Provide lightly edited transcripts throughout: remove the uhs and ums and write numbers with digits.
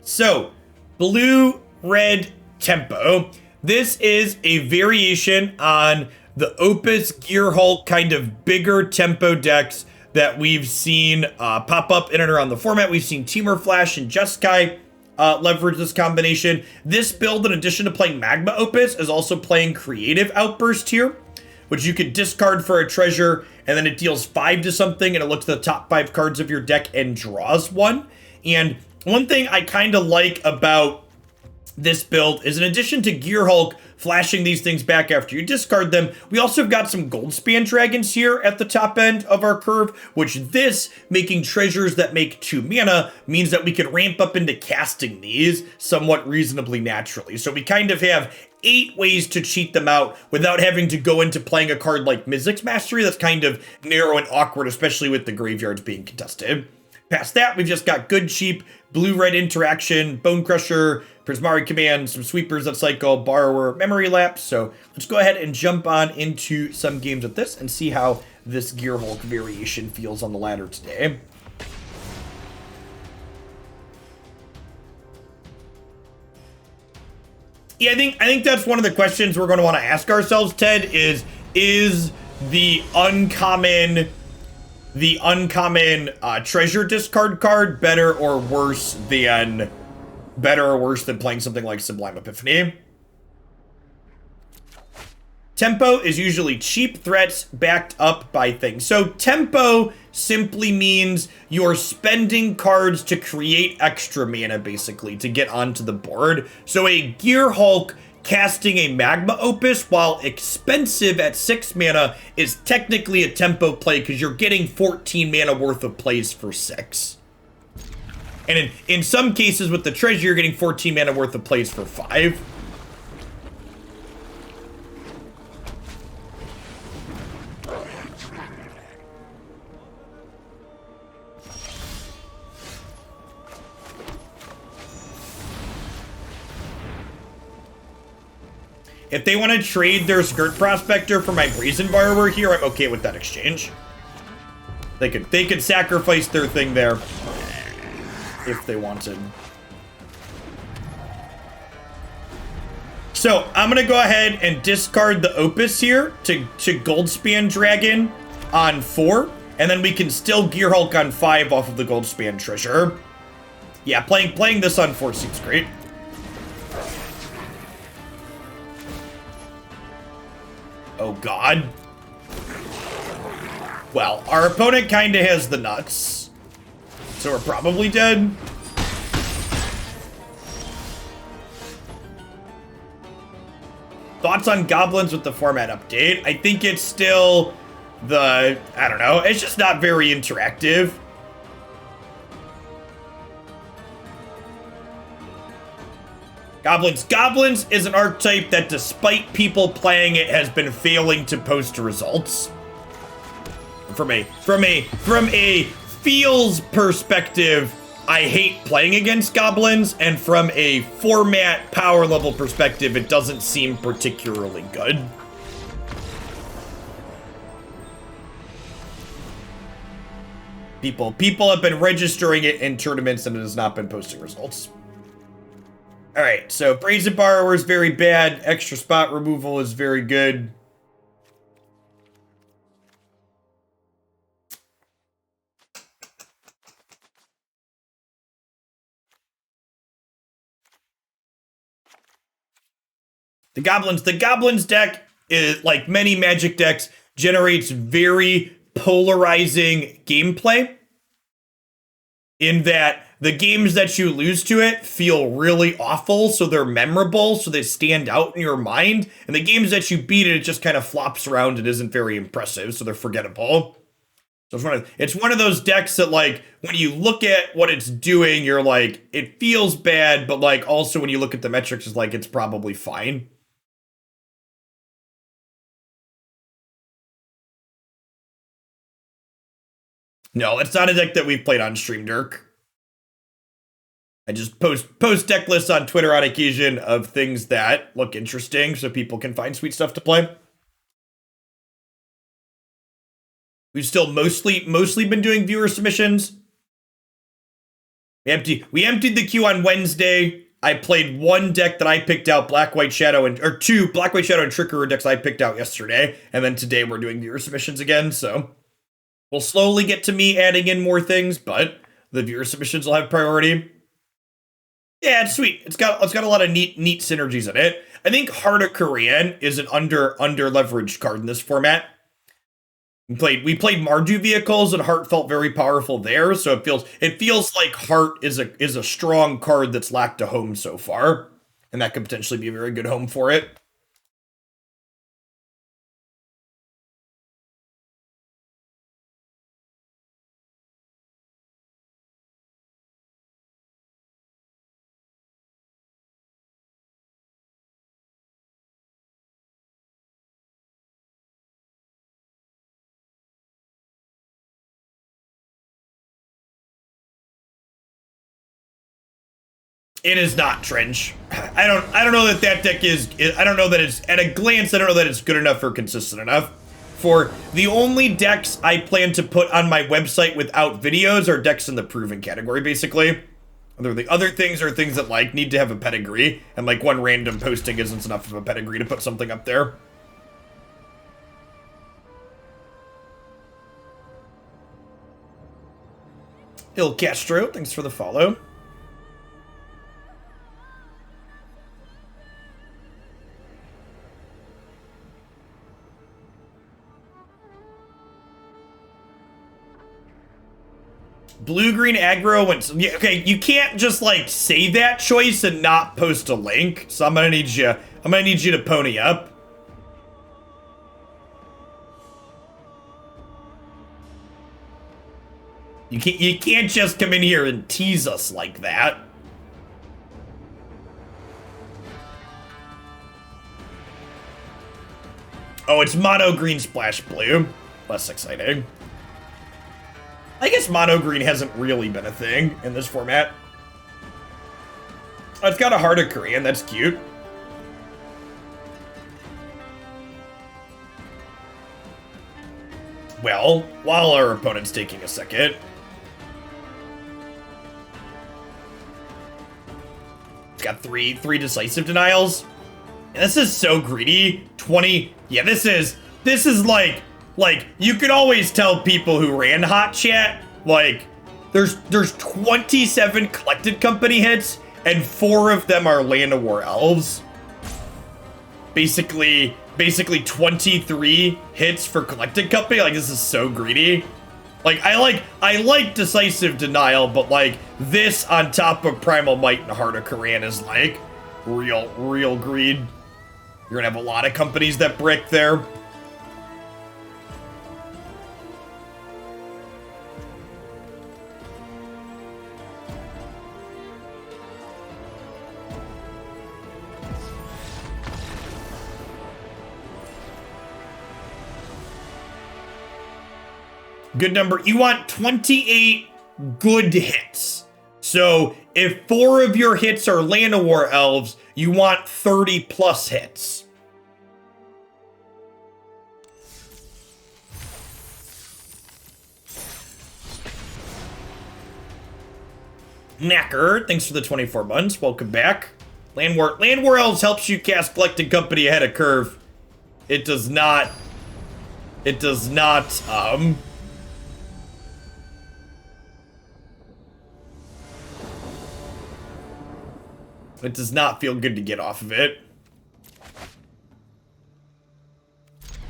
So, blue-red tempo. This is a variation on the Opus Gearhulk kind of bigger tempo decks that we've seen pop up in and around the format. We've seen Teamer Flash and Jeskai leverage this combination. This build, in addition to playing Magma Opus, is also playing Creative Outburst here, which you could discard for a treasure, and then it deals 5 to something, and it looks at the top 5 cards of your deck and draws 1. And one thing I kind of like about this build is, in addition to Gearhulk flashing these things back after you discard them, we also have got some Goldspan Dragons here at the top end of our curve, which this, making treasures that make 2 mana, means that we could ramp up into casting these somewhat reasonably naturally. So we kind of have 8 ways to cheat them out without having to go into playing a card like Mizzix Mastery that's kind of narrow and awkward, especially with the graveyards being contested. Past that, we've just got good, cheap, blue-red interaction, Bonecrusher, Prismari Command, some sweepers that cycle, Borrower, Memory Lapse. So let's go ahead and jump on into some games with this and see how this Gearhulk variation feels on the ladder today. Yeah, I think that's one of the questions we're going to want to ask ourselves, Ted, is the uncommon treasure discard card better or worse than playing something like Sublime Epiphany? Tempo is usually cheap threats backed up by things. So tempo simply means you're spending cards to create extra mana, basically, to get onto the board. So a Gearhulk casting a Magma Opus, while expensive at 6 mana, is technically a tempo play because you're getting 14 mana worth of plays for 6. And in some cases with the treasure, you're getting 14 mana worth of plays for 5. If they want to trade their Skirt Prospector for my Brazen Borrower here, I'm okay with that exchange. They could sacrifice their thing there if they wanted. So I'm gonna go ahead and discard the Opus here to Goldspan Dragon on 4, and then we can still Gearhulk on 5 off of the Goldspan Treasure. Yeah, playing this on 4 seems great. Oh god. Well, our opponent kinda has the nuts, so we're probably dead. Thoughts on goblins with the format update? I think it's still I don't know, it's just not very interactive. Goblins is an archetype that, despite people playing it, has been failing to post results. From a feels perspective, I hate playing against goblins, and from a format power level perspective, it doesn't seem particularly good. People have been registering it in tournaments and it has not been posting results. Alright, so Brazen Borrower is very bad. Extra spot removal is very good. The Goblins deck, is, like many Magic decks, generates very polarizing gameplay, in that the games that you lose to it feel really awful, so they're memorable, so they stand out in your mind. And the games that you beat it just kind of flops around and isn't very impressive, so they're forgettable. So it's one of those decks that, like, when you look at what it's doing, you're like, it feels bad, but, like, also when you look at the metrics, it's like, it's probably fine. No, it's not a deck that we've played on stream, Dirk. I just post deck lists on Twitter on occasion of things that look interesting so people can find sweet stuff to play. We've still mostly been doing viewer submissions. We emptied the queue on Wednesday. I played one deck that I picked out, Black White Shadow, or two Black White Shadow and Trickerer decks I picked out yesterday, and then today we're doing viewer submissions again. So we'll slowly get to me adding in more things, but the viewer submissions will have priority. Yeah, it's sweet. It's got a lot of neat synergies in it. I think Heart of Korean is an under leveraged card in this format. We played Mardu vehicles, and Heart felt very powerful there, so it feels like Heart is a strong card that's lacked a home so far, and that could potentially be a very good home for it. It is not Trench. I don't know that deck is. I don't know that it's, at a glance, I don't know that it's good enough or consistent enough. For the only decks I plan to put on my website without videos are decks in the proven category, basically. The other things are things that like need to have a pedigree, and like one random posting isn't enough of a pedigree to put something up there. Il Castro, thanks for the follow. Blue-green aggro went... Okay, you can't just, like, say that choice and not post a link. So I'm gonna need you to pony up. You can't just come in here and tease us like that. Oh, it's mono green splash blue. Less exciting. I guess mono green hasn't really been a thing in this format. Oh, it's got a Heart of Korean, that's cute. Well, while our opponent's taking a second. It's got three decisive denials. And this is so greedy. 20. Yeah, this is like, you could always tell people who ran Hot Chat, like, there's 27 Collected Company hits, and 4 of them are Land of War Elves. Basically 23 hits for Collected Company. Like, this is so greedy. Like, I like Decisive Denial, but, like, this on top of Primal Might and Heart of Koran is, like, real greed. You're gonna have a lot of companies that brick there. Good number. You want 28 good hits. So if 4 of your hits are Land of War Elves, you want 30 plus hits. Knacker, thanks for the 24 months. Welcome back. Land War Elves helps you cast Collected Company ahead of curve. It does not, It does not feel good to get off of it.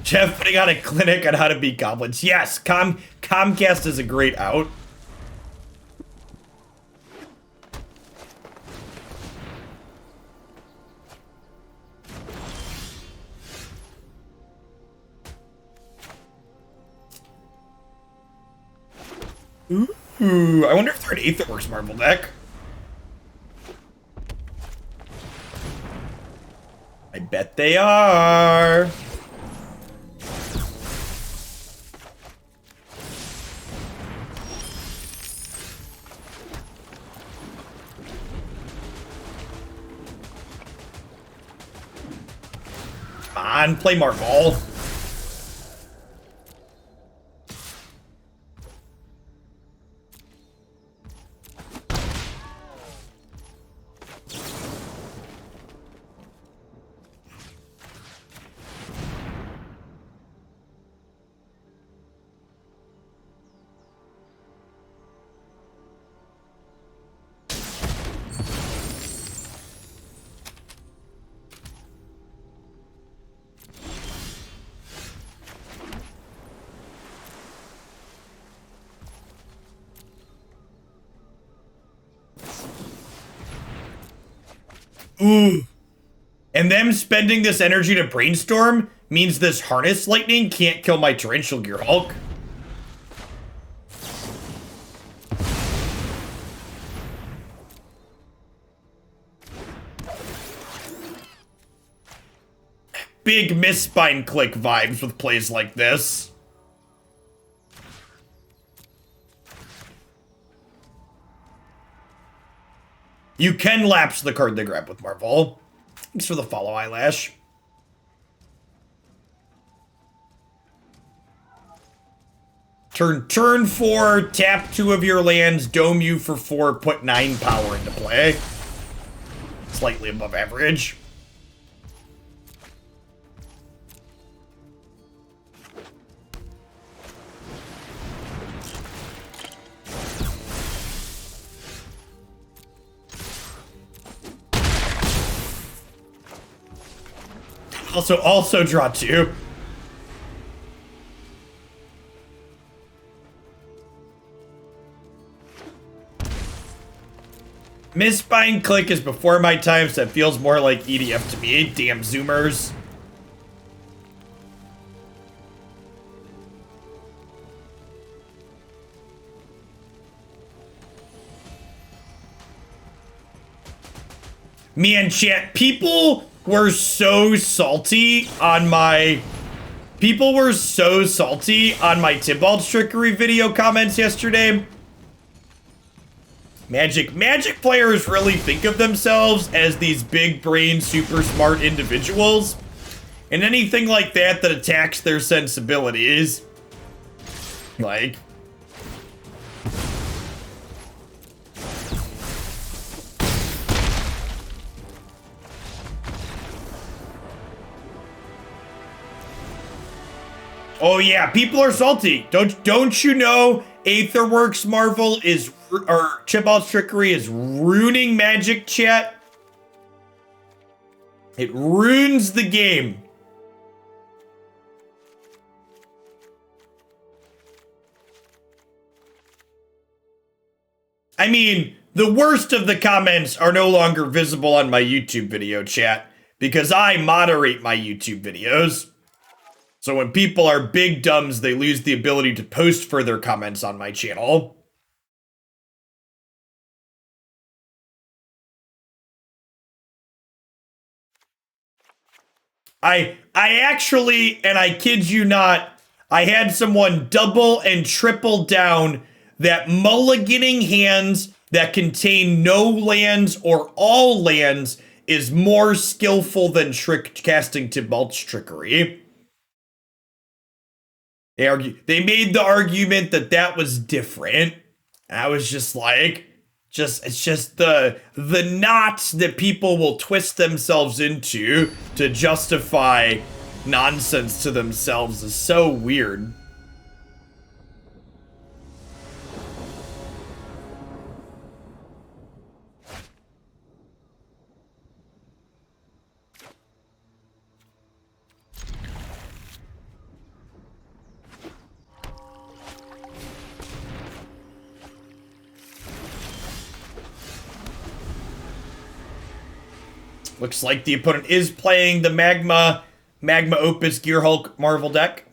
Jeff putting on a clinic on how to beat goblins. Yes, Comcast is a great out. Ooh, I wonder if they're an Aetherworks Marble deck. I bet they are. Come on, play Marble. Ooh. And them spending this energy to Brainstorm means this Harness Lightning can't kill my Torrential Gearhulk. Big Mistbind Click vibes with plays like this. You can lapse the card they grab with Marvel. Thanks for the follow, Eyelash. Turn 4, tap 2 of your lands, dome you for 4, put 9 power into play. Slightly above average. Also draw 2. Mistbind Click is before my time, so it feels more like EDF to me. Damn Zoomers. Man, chat, people were so salty on my Tybalt's Trickery video comments yesterday. Magic players really think of themselves as these big brain, super smart individuals. And anything like that that attacks their sensibilities, like, oh yeah, people are salty. Don't you know Aetherworks Marvel is, or Tybalt's Trickery is ruining Magic, chat? It ruins the game. I mean, the worst of the comments are no longer visible on my YouTube video, chat, because I moderate my YouTube videos. So when people are big dumbs, they lose the ability to post further comments on my channel. I actually, and I kid you not, I had someone double and triple down that mulliganing hands that contain no lands or all lands is more skillful than casting Tybalt's Trickery. They made the argument that that was different. And I was just like, it's just the knots that people will twist themselves into to justify nonsense to themselves is so weird. Looks like the opponent is playing the Magma Opus Gearhulk Marvel deck.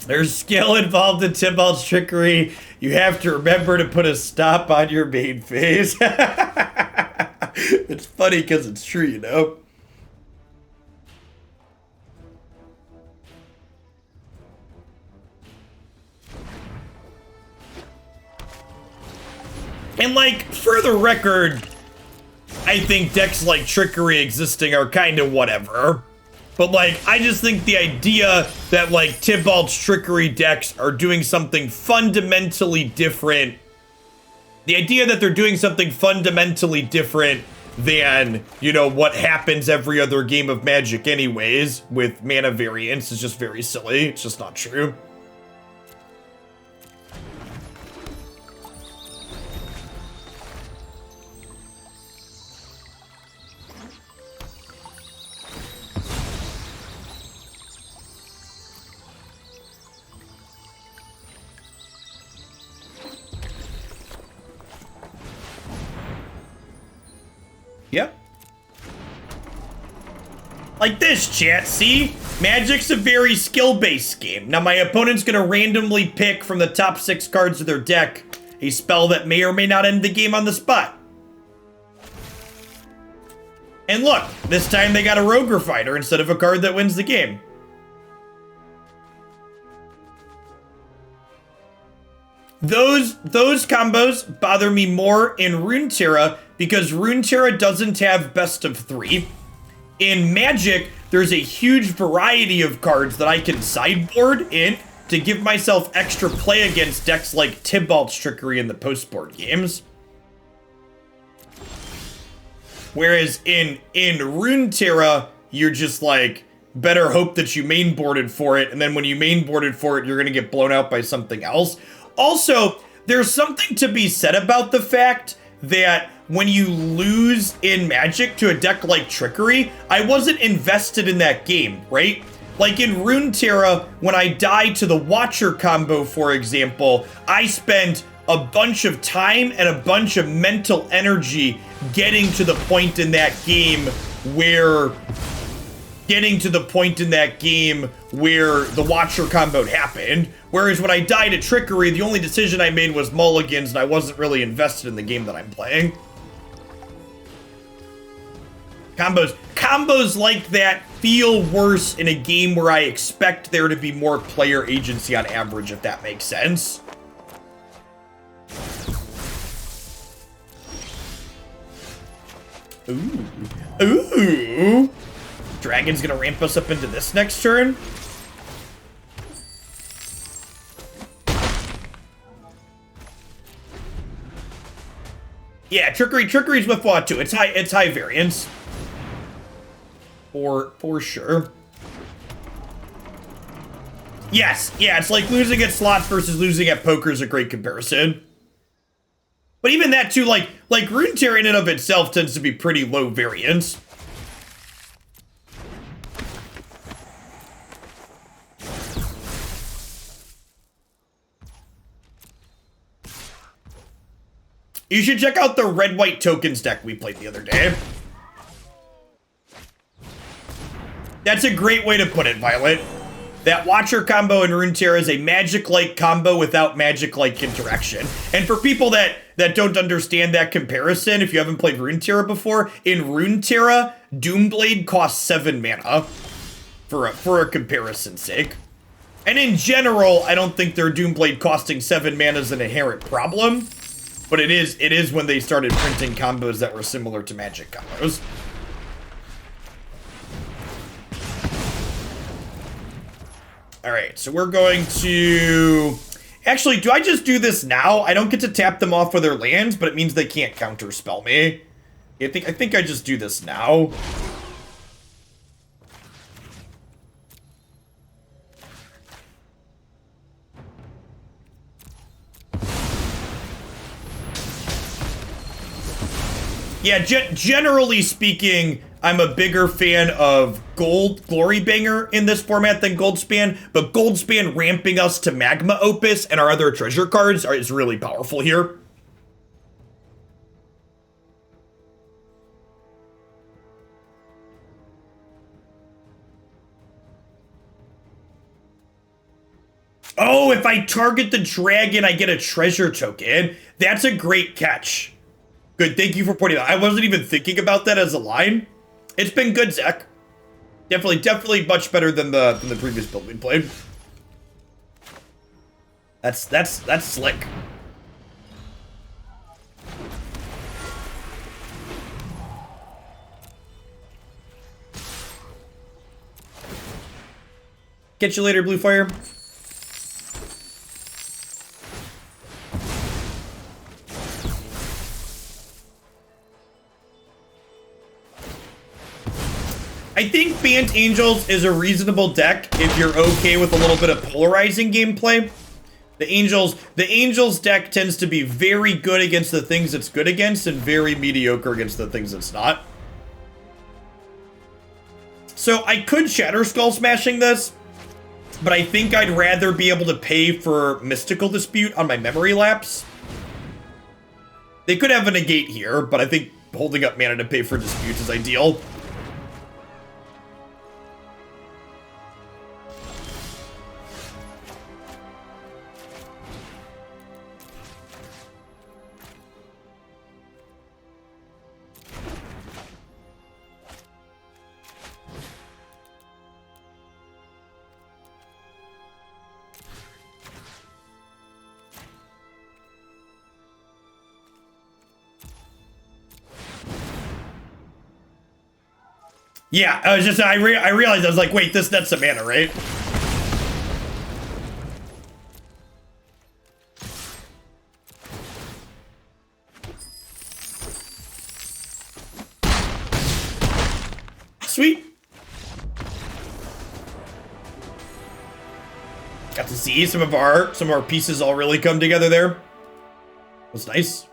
There's skill involved in Tybalt's Trickery. You have to remember to put a stop on your main phase. It's funny because it's true, you know? And like, for the record, I think decks like Trickery existing are kind of whatever. But like, I just think the idea that like Tybalt's Trickery decks are doing something fundamentally different, the idea that they're doing something fundamentally different than, you know, what happens every other game of Magic anyways with mana variance is just very silly. It's just not true. Like this, chat, see? Magic's a very skill-based game. Now, my opponent's gonna randomly pick from the top 6 cards of their deck a spell that may or may not end the game on the spot. And look, this time they got a Rogue Refiner instead of a card that wins the game. Those combos bother me more in Runeterra because Runeterra doesn't have best of 3. In Magic, there's a huge variety of cards that I can sideboard in to give myself extra play against decks like Tybalt's Trickery in the post-board games. Whereas in Runeterra, you're just like, better hope that you mainboarded for it, and then when you mainboarded for it, you're gonna get blown out by something else. Also, there's something to be said about the fact that when you lose in Magic to a deck like Trickery, I wasn't invested in that game, right? Like in Runeterra, when I died to the Watcher combo, for example, I spent a bunch of time and a bunch of mental energy getting to the point in that game where the Watcher combo happened. Whereas when I died at Trickery, the only decision I made was mulligans, and I wasn't really invested in the game that I'm playing. Combos like that feel worse in a game where I expect there to be more player agency on average, if that makes sense. Ooh. Dragon's gonna ramp us up into this next turn. Yeah, Trickery's with Flaw too. It's high variance. For sure. Yes, yeah, it's like losing at slots versus losing at poker is a great comparison. But even that too, like Runeterra in and of itself tends to be pretty low variance. You should check out the red-white tokens deck we played the other day. That's a great way to put it, Violet. That Watcher combo in Runeterra is a Magic-like combo without Magic-like interaction. And for people that don't understand that comparison, if you haven't played Runeterra before, in Runeterra, Doomblade costs 7 mana for a comparison's sake. And in general, I don't think their Doomblade costing 7 mana is an inherent problem. But it is when they started printing combos that were similar to Magic combos. Alright, so we're going to... Actually, do I just do this now? I don't get to tap them off with their lands, but it means they can't counterspell me. I think I just do this now. Yeah, generally speaking, I'm a bigger fan of Glory Banger in this format than Goldspan, but Goldspan ramping us to Magma Opus and our other treasure cards is really powerful here. Oh, if I target the dragon, I get a treasure token. That's a great catch. Good, thank you for pointing out. I wasn't even thinking about that as a line. It's been good, Zach. Definitely much better than the previous build we played. That's slick. Catch you later, Bluefire. I think Bant Angels is a reasonable deck if you're okay with a little bit of polarizing gameplay. The Angels deck tends to be very good against the things it's good against and very mediocre against the things it's not. So I could Shatterskull Smashing this, but I think I'd rather be able to pay for Mystical Dispute on my Memory Lapse. They could have a Negate here, but I think holding up mana to pay for Disputes is ideal. Yeah, I was just, I realized, I was like, wait, that's a mana, right? Sweet. Got to see some of our pieces all really come together there. Was nice.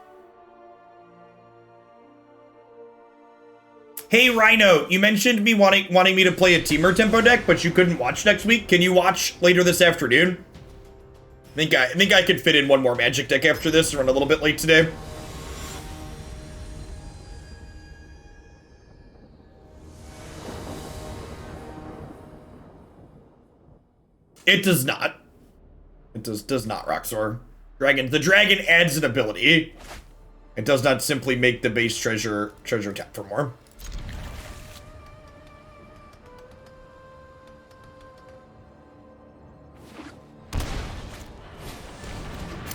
Hey Rhino, you mentioned me wanting me to play a Teamer tempo deck, but you couldn't watch next week. Can you watch later this afternoon? I think I could fit in one more Magic deck after this. Run a little bit late today. It does not. It does not, Roxor. The dragon adds an ability. It does not simply make the base treasure tap for more.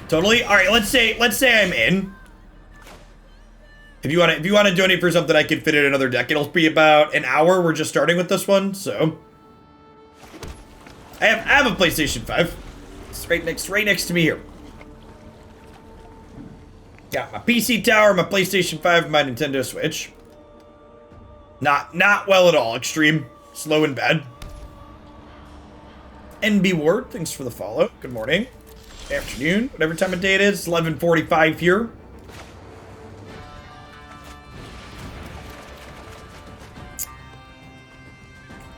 Totally. All right, let's say I'm in. If you want to donate for something, I could fit in another deck. It'll be about an hour. We're just starting with this one, so I have a PlayStation 5. It's right next to me here. Got my PC tower, my PlayStation 5, my Nintendo Switch. Not well at all. Extreme, slow and bad. NB Ward, thanks for the follow. Good morning, afternoon, whatever time of day it is. 11:45 here.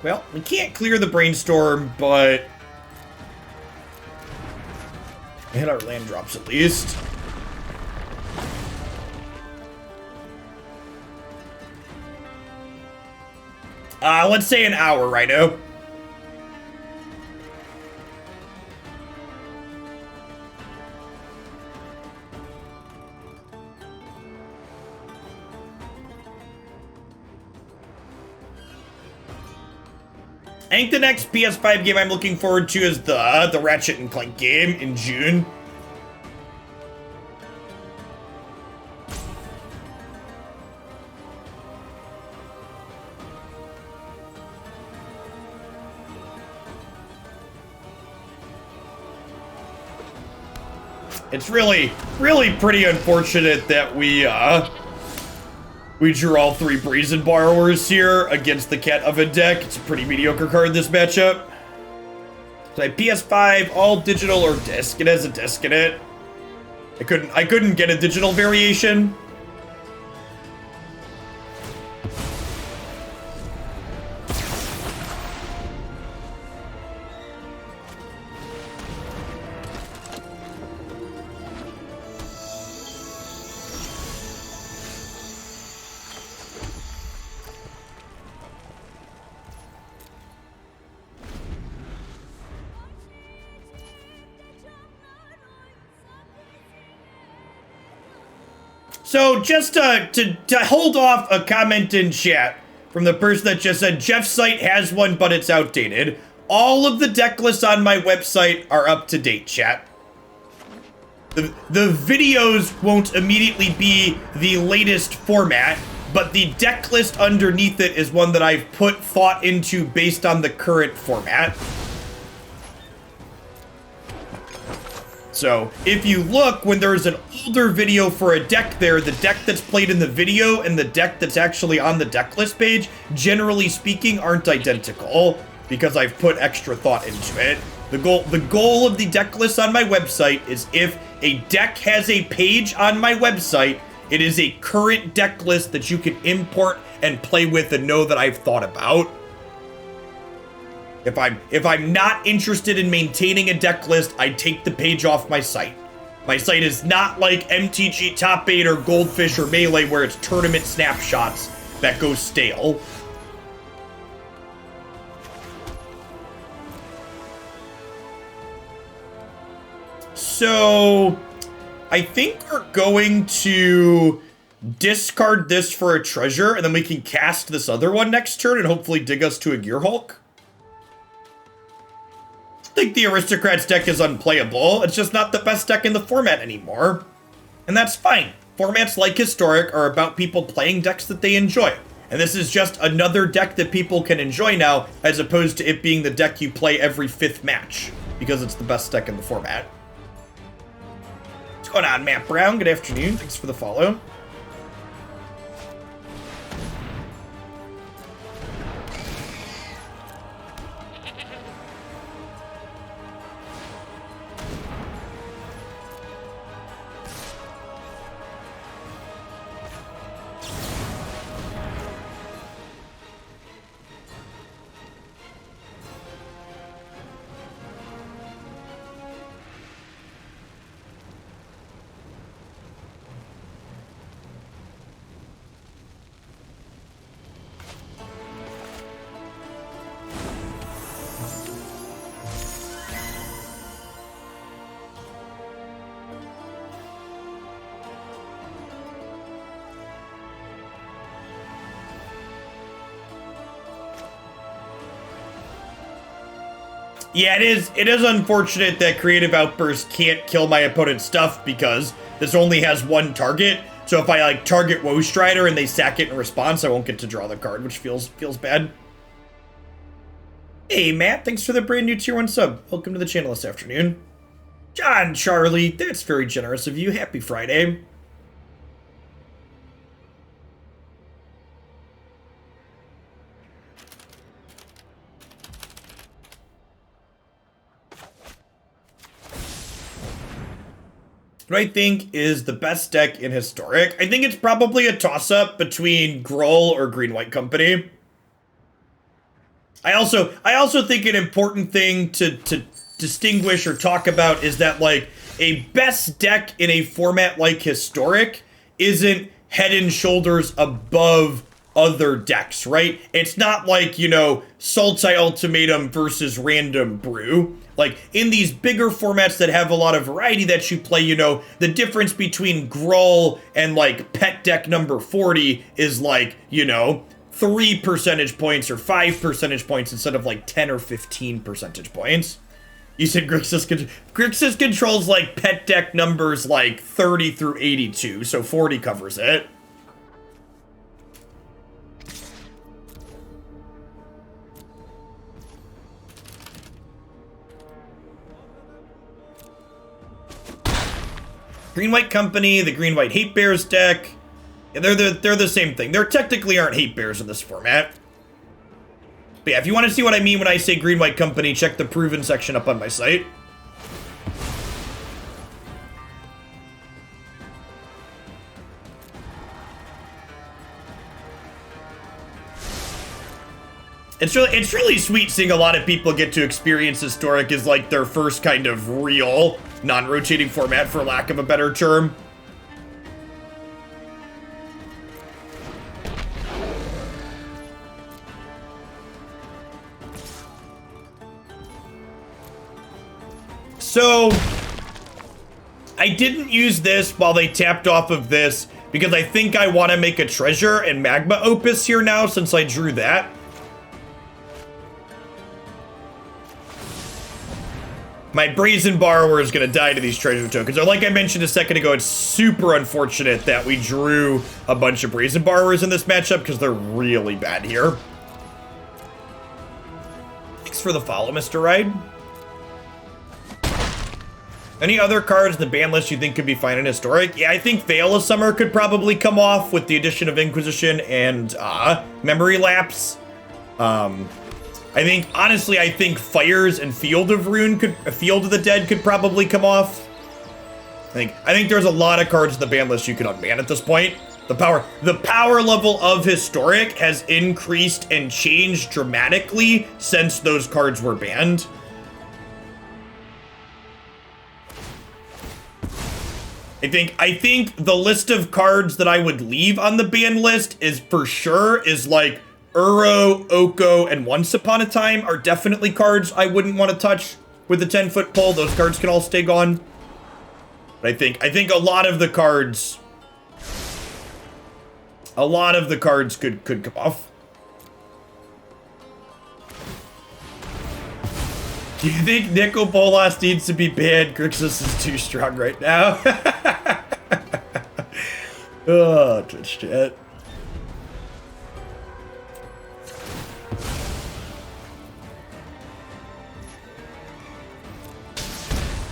Well, we can't clear the Brainstorm, but we hit our land drops at least. Let's say an hour, Rhino. I think the next PS5 game I'm looking forward to is the Ratchet and Clank game in June. It's really pretty unfortunate that we drew all 3 Brazen Borrowers here against the Cat Oven deck. It's a pretty mediocre card, this matchup. So I have PS5, all digital or disc. It has a disc in it. I couldn't get a digital variation. So just to hold off a comment in chat from the person that just said, Jeff's site has one, but it's outdated. All of the deck lists on my website are up to date, chat. The videos won't immediately be the latest format, but the deck list underneath it is one that I've put thought into based on the current format. So, if you look, when there's an older video for a deck there, the deck that's played in the video and the deck that's actually on the deck list page, generally speaking, aren't identical, because I've put extra thought into it. The goal of the deck list on my website is if a deck has a page on my website, it is a current deck list that you can import and play with and know that I've thought about. If I'm not interested in maintaining a deck list, I take the page off my site. My site is not like MTG Top 8 or Goldfish or Melee where it's tournament snapshots that go stale. So, I think we're going to discard this for a treasure, and then we can cast this other one next turn and hopefully dig us to a Gearhulk. I think the Aristocrats deck is unplayable. It's just not the best deck in the format anymore. And that's fine. Formats like Historic are about people playing decks that they enjoy. And this is just another deck that people can enjoy now, as opposed to it being the deck you play every 5th match, because it's the best deck in the format. What's going on, Matt Brown? Good afternoon. Thanks for the follow. Yeah, it is unfortunate that Creative Outburst can't kill my opponent's stuff because this only has one target. So if I like target Woe Strider and they sack it in response, I won't get to draw the card, which feels bad. Hey Matt, thanks for the brand new tier 1 sub. Welcome to the channel this afternoon. John Charlie, that's very generous of you. Happy Friday. What I think is the best deck in Historic. I think it's probably a toss-up between Gruul or Green-White Company. I also think an important thing to distinguish or talk about is that, like, a best deck in a format like Historic isn't head and shoulders above other decks, right? It's not like, you know, Sultai Ultimatum versus Random Brew. Like, in these bigger formats that have a lot of variety that you play, you know, the difference between Gruul and, like, Pet Deck number 40 is, like, you know, 3 percentage points or 5 percentage points instead of, like, 10 or 15 percentage points. You said Grixis controls, like, Pet Deck numbers, like, 30 through 82, so 40 covers it. Green-White Company, the Green-White Hate Bears deck. Yeah, they're the same thing. There technically aren't Hate Bears in this format. But yeah, if you want to see what I mean when I say Green-White Company, check the Proven section up on my site. It's really sweet seeing a lot of people get to experience Historic as like their first kind of real non-rotating format, for lack of a better term. So I didn't use this while they tapped off of this because I think I want to make a treasure and Magma Opus here now since I drew that. My Brazen Borrower is going to die to these treasure tokens. Or like I mentioned a second ago, it's super unfortunate that we drew a bunch of Brazen Borrowers in this matchup because they're really bad here. Thanks for the follow, Mr. Ride. Any other cards in the ban list you think could be fine in Historic? Yeah, I think Veil of Summer could probably come off with the addition of Inquisition and Memory Lapse. Honestly, I think Fires and Field of the Dead could probably come off. I think there's a lot of cards in the ban list you could unban at this point. The power level of Historic has increased and changed dramatically since those cards were banned. I think the list of cards that I would leave on the ban list is like Uro, Oko, and Once Upon a Time are definitely cards I wouldn't want to touch with a 10-foot pole. Those cards can all stay gone. But I think a lot of the cards could come off. Do you think Nicol Bolas needs to be banned? Grixis is too strong right now. Oh, Twitch chat.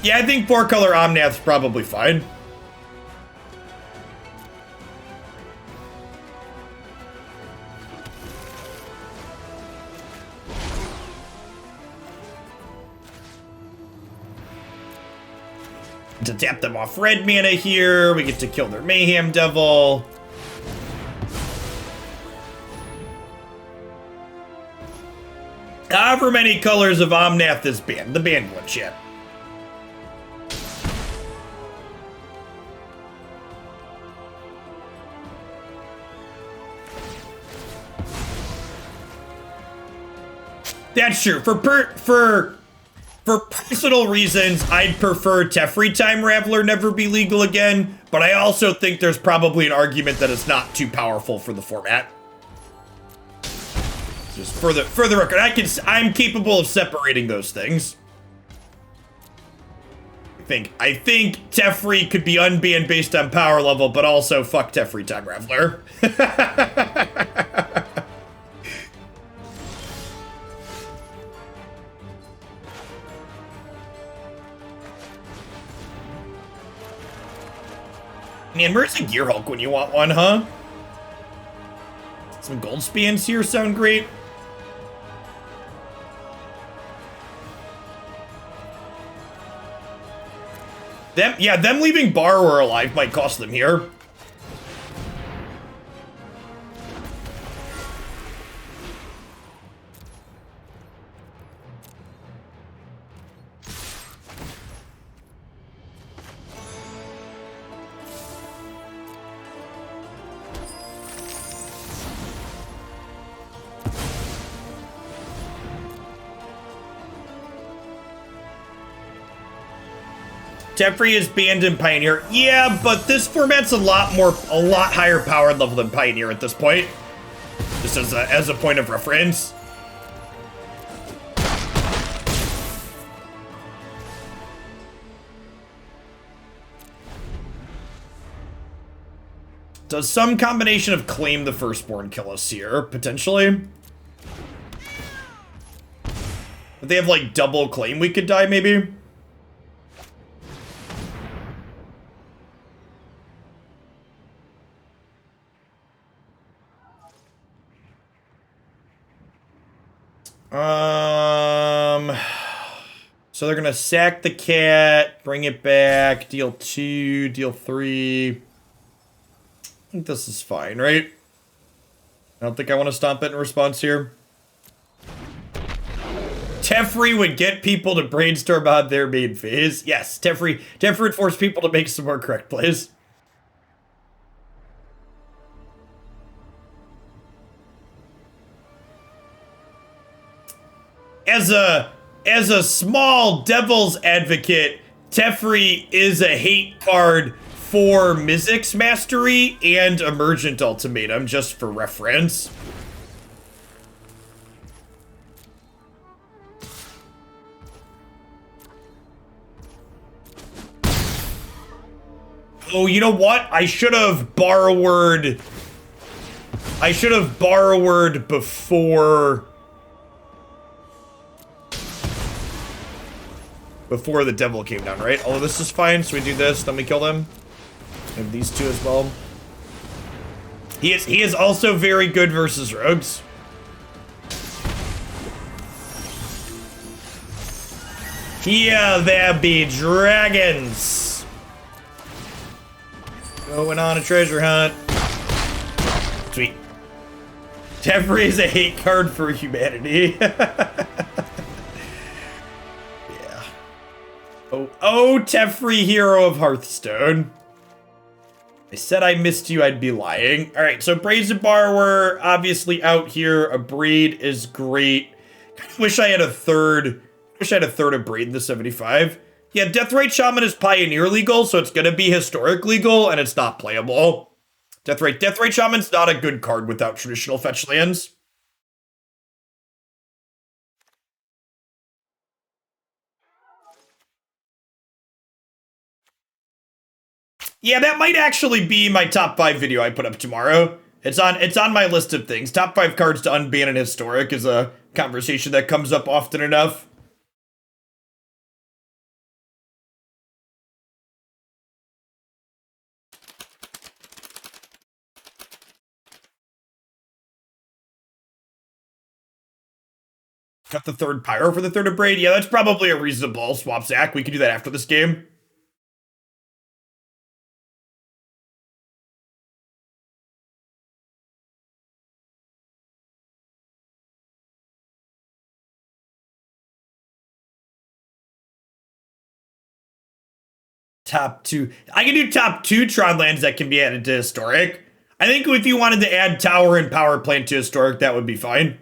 Yeah, I think 4-color Omnath's probably fine. To tap them off red mana here, we get to kill their Mayhem Devil. However many colors of Omnath is banned, the banned one, chat. That's true. For personal reasons, I'd prefer Teferi Time Raveler never be legal again, but I also think there's probably an argument that it's not too powerful for the format. Just for the record, I'm capable of separating those things. I think Teferi could be unbanned based on power level, but also fuck Teferi Time Raveler. Man, where's a Gearhulk when you want one, huh? Some Goldspans here sound great. Them leaving Borrower alive might cost them here. Teferi is banned in Pioneer. Yeah, but this format's a lot higher powered level than Pioneer at this point. Just as a point of reference. Does some combination of Claim the Firstborn kill us here, potentially? If they have like double Claim, we could die maybe? So they're gonna sack the cat, bring it back, deal 2, deal 3. I think this is fine, right? I don't think I want to stomp it in response here. Teferi would get people to brainstorm on their main phase. Yes, Teferi would force people to make some more correct plays. As a small devil's advocate, Teferi is a hate card for Mizzix Mastery and Emergent Ultimatum, just for reference. Oh, you know what? I should have borrowered before the devil came down, right? Oh, this is fine, so we do this, then we kill them. We have these two as well. He is also very good versus rogues. Yeah, there be dragons. Going on a treasure hunt. Sweet. Teferi is a hate card for humanity. Oh, Teferi, hero of Hearthstone. I said I missed you, I'd be lying. All right, so Brazen Borrower, obviously out here. Abrade is great. Wish I had a third Abrade in the 75. Yeah, Deathrite Shaman is Pioneer legal, so it's gonna be Historic legal, and it's not playable. Deathrite Shaman's not a good card without traditional fetch lands. Yeah, that might actually be my top 5 video I put up tomorrow. It's on my list of things. Top 5 cards to unban in Historic is a conversation that comes up often enough. Cut the third Pyro for the third Abrade. Yeah, that's probably a reasonable swap, Zach. We can do that after this game. Top 2. I can do top 2 Tron lands that can be added to Historic. I think if you wanted to add Tower and Power Plant to Historic, that would be fine.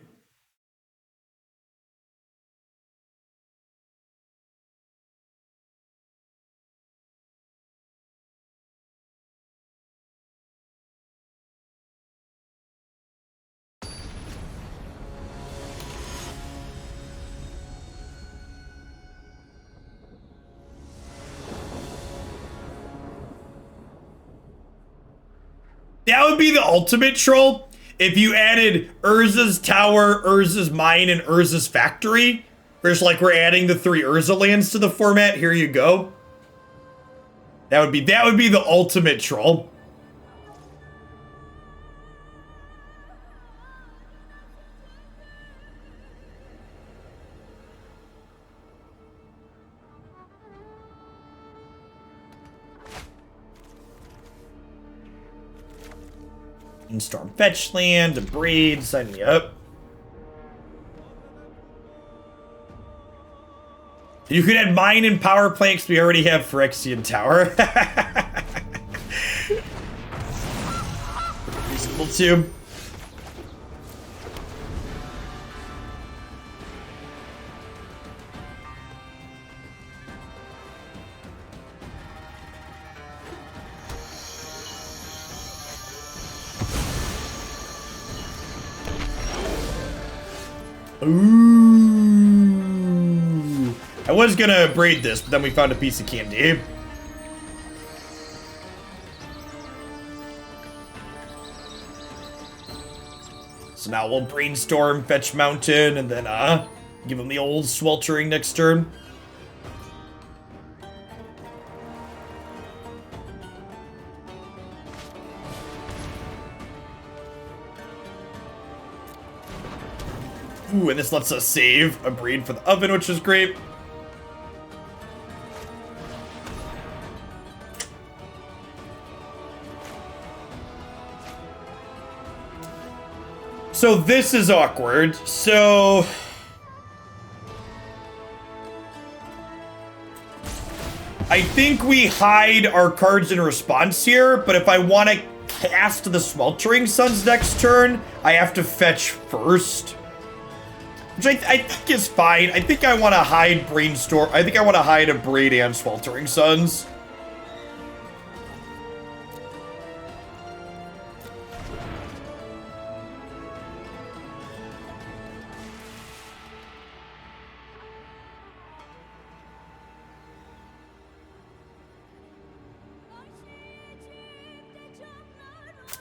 That would be the ultimate troll if you added Urza's Tower, Urza's Mine, and Urza's Factory. Where it's like we're adding the 3 Urza lands to the format. Here you go. That would be the ultimate troll. Brainstorm fetch land, Abrade, sign me up. You could add Mine and Power Planks. We already have Phyrexian Tower. Reasonable too. Ooh. I was gonna braid this, but then we found a piece of candy. So now we'll Brainstorm, fetch Mountain, and then give him the old Sweltering next turn. Ooh, and this lets us save Abrade for the oven, which is great. So this is awkward. So I think we hide our cards in response here, but if I want to cast the Sweltering Suns next turn, I have to fetch first. Which I think is fine. I think I want to hide Brainstorm. I think I want to hide Abrade and Sweltering Suns.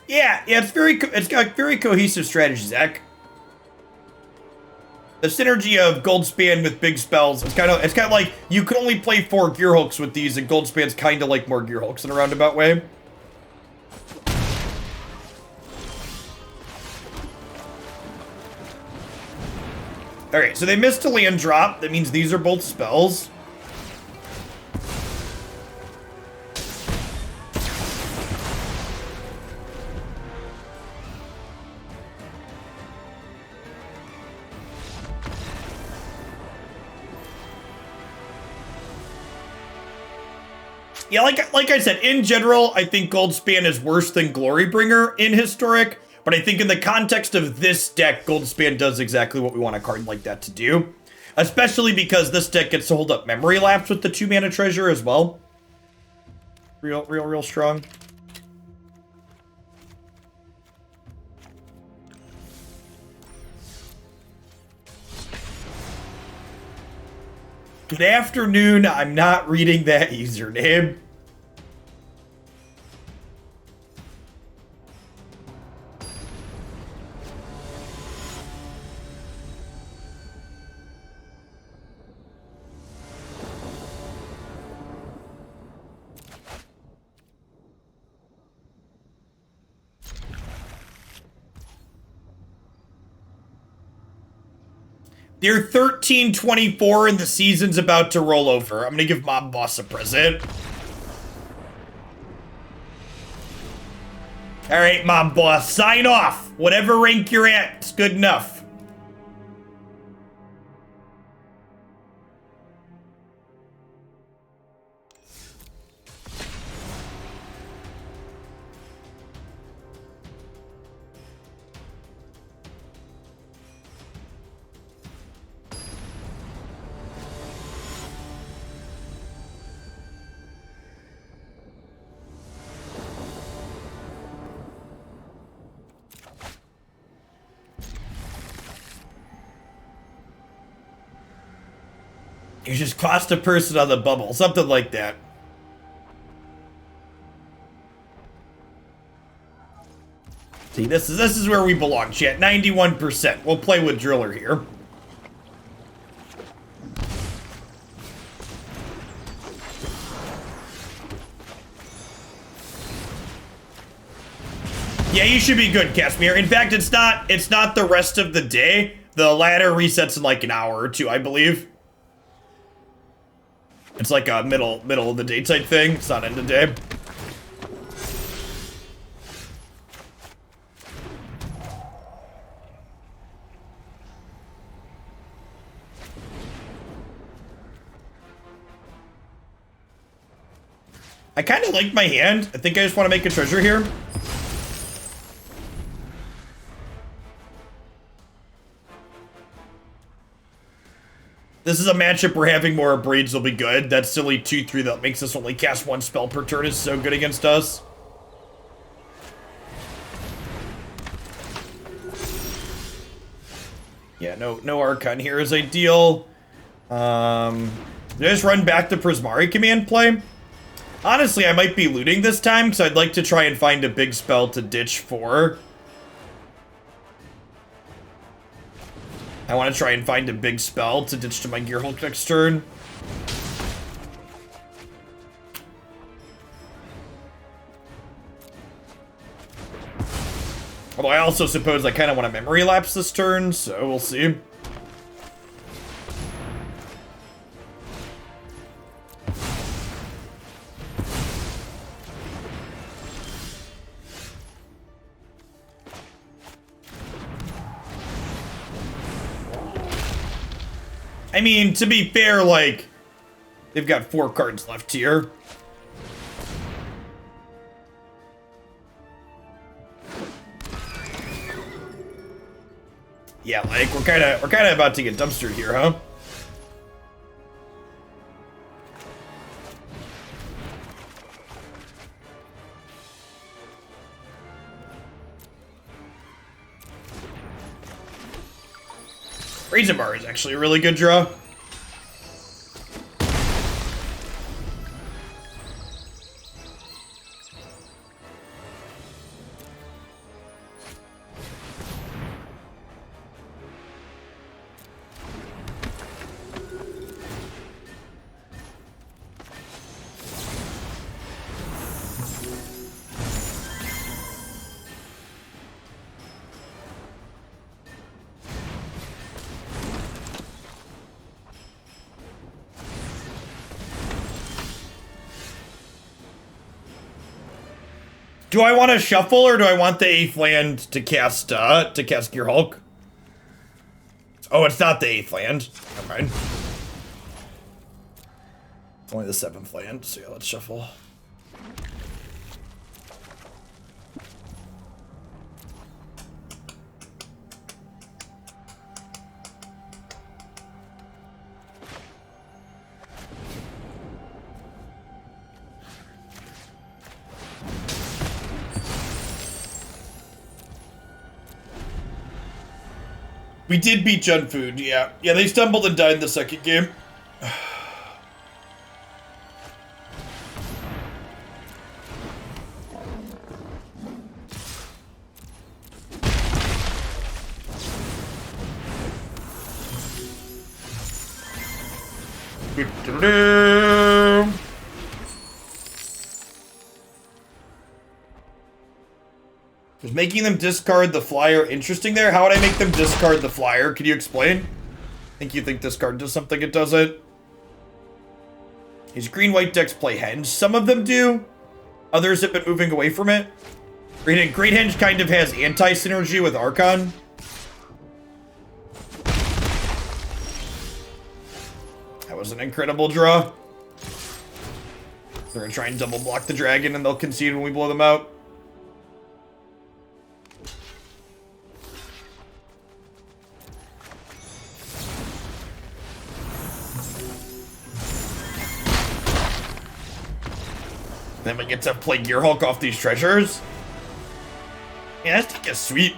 Yeah, it's got very cohesive strategy, Zach. The synergy of Goldspan with big spells, it's kind of like you can only play 4 Gearhulks with these, and Goldspan's kind of like more Gearhulks in a roundabout way. Alright, so they missed a land drop. That means these are both spells. Yeah, like I said, in general, I think Goldspan is worse than Glorybringer in Historic, but I think in the context of this deck, Goldspan does exactly what we want a card like that to do. Especially because this deck gets to hold up Memory Lapse with the 2-mana treasure as well. Real strong. Good afternoon, I'm not reading that username. They're 13-24 and the season's about to roll over. I'm gonna give Mob Boss a present. All right, Mob Boss, sign off. Whatever rank you're at, it's good enough. You just cost a person on the bubble, something like that. See, this is where we belong, chat. 91%. We'll play with Driller here. Yeah, you should be good, Casimir. In fact, it's not the rest of the day. The ladder resets in like an hour or two, I believe. It's like a middle of the day type thing. It's not end of day. I kind of like my hand. I think I just want to make a treasure here. This is a matchup where having more Abrades will be good. That silly 2/3 that makes us only cast one spell per turn is so good against us. Yeah, no Archon here is ideal. Did I just run back the Prismari Command play? Honestly, I might be looting this time because I'd like to try and find a big spell to ditch for. I want to try and find a big spell to ditch to my Gearhulk next turn. Although I also suppose I kind of want to Memory Lapse this turn, so we'll see. I mean, to be fair, like, they've got 4 cards left here. Yeah, like, we're kind of about to get dumpstered here, huh? Brazen Borrower is actually a really good draw. Do I want to shuffle or do I want the 8th land to cast Gearhulk? Oh, it's not the 8th land. Never mind. It's only the 7th land, so yeah, let's shuffle. We did beat Jun Food, yeah. Yeah, they stumbled and died in the second game. Was making them discard the flyer interesting there? How would I make them discard the flyer? Could you explain? You think this card does something it doesn't? These green-white decks play Henge. Some of them do. Others have been moving away from it. Great Henge kind of has anti-synergy with Archon. That was an incredible draw. They're gonna try and double block the dragon and they'll concede when we blow them out. Then we get to play Gearhulk off these treasures. Yeah, that's like a sweet.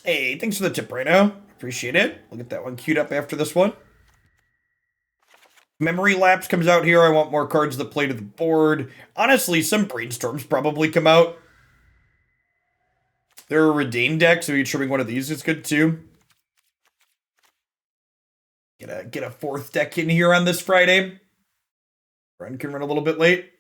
Hey, thanks for the tip, Rhino. Appreciate it. We'll get that one queued up after this one. Memory Lapse comes out here. I want more cards that play to the board. Honestly, some Brainstorms probably come out. There are Redain decks, so trimming one of these is good too. Get a fourth deck in here on this Friday. Run can run a little bit late.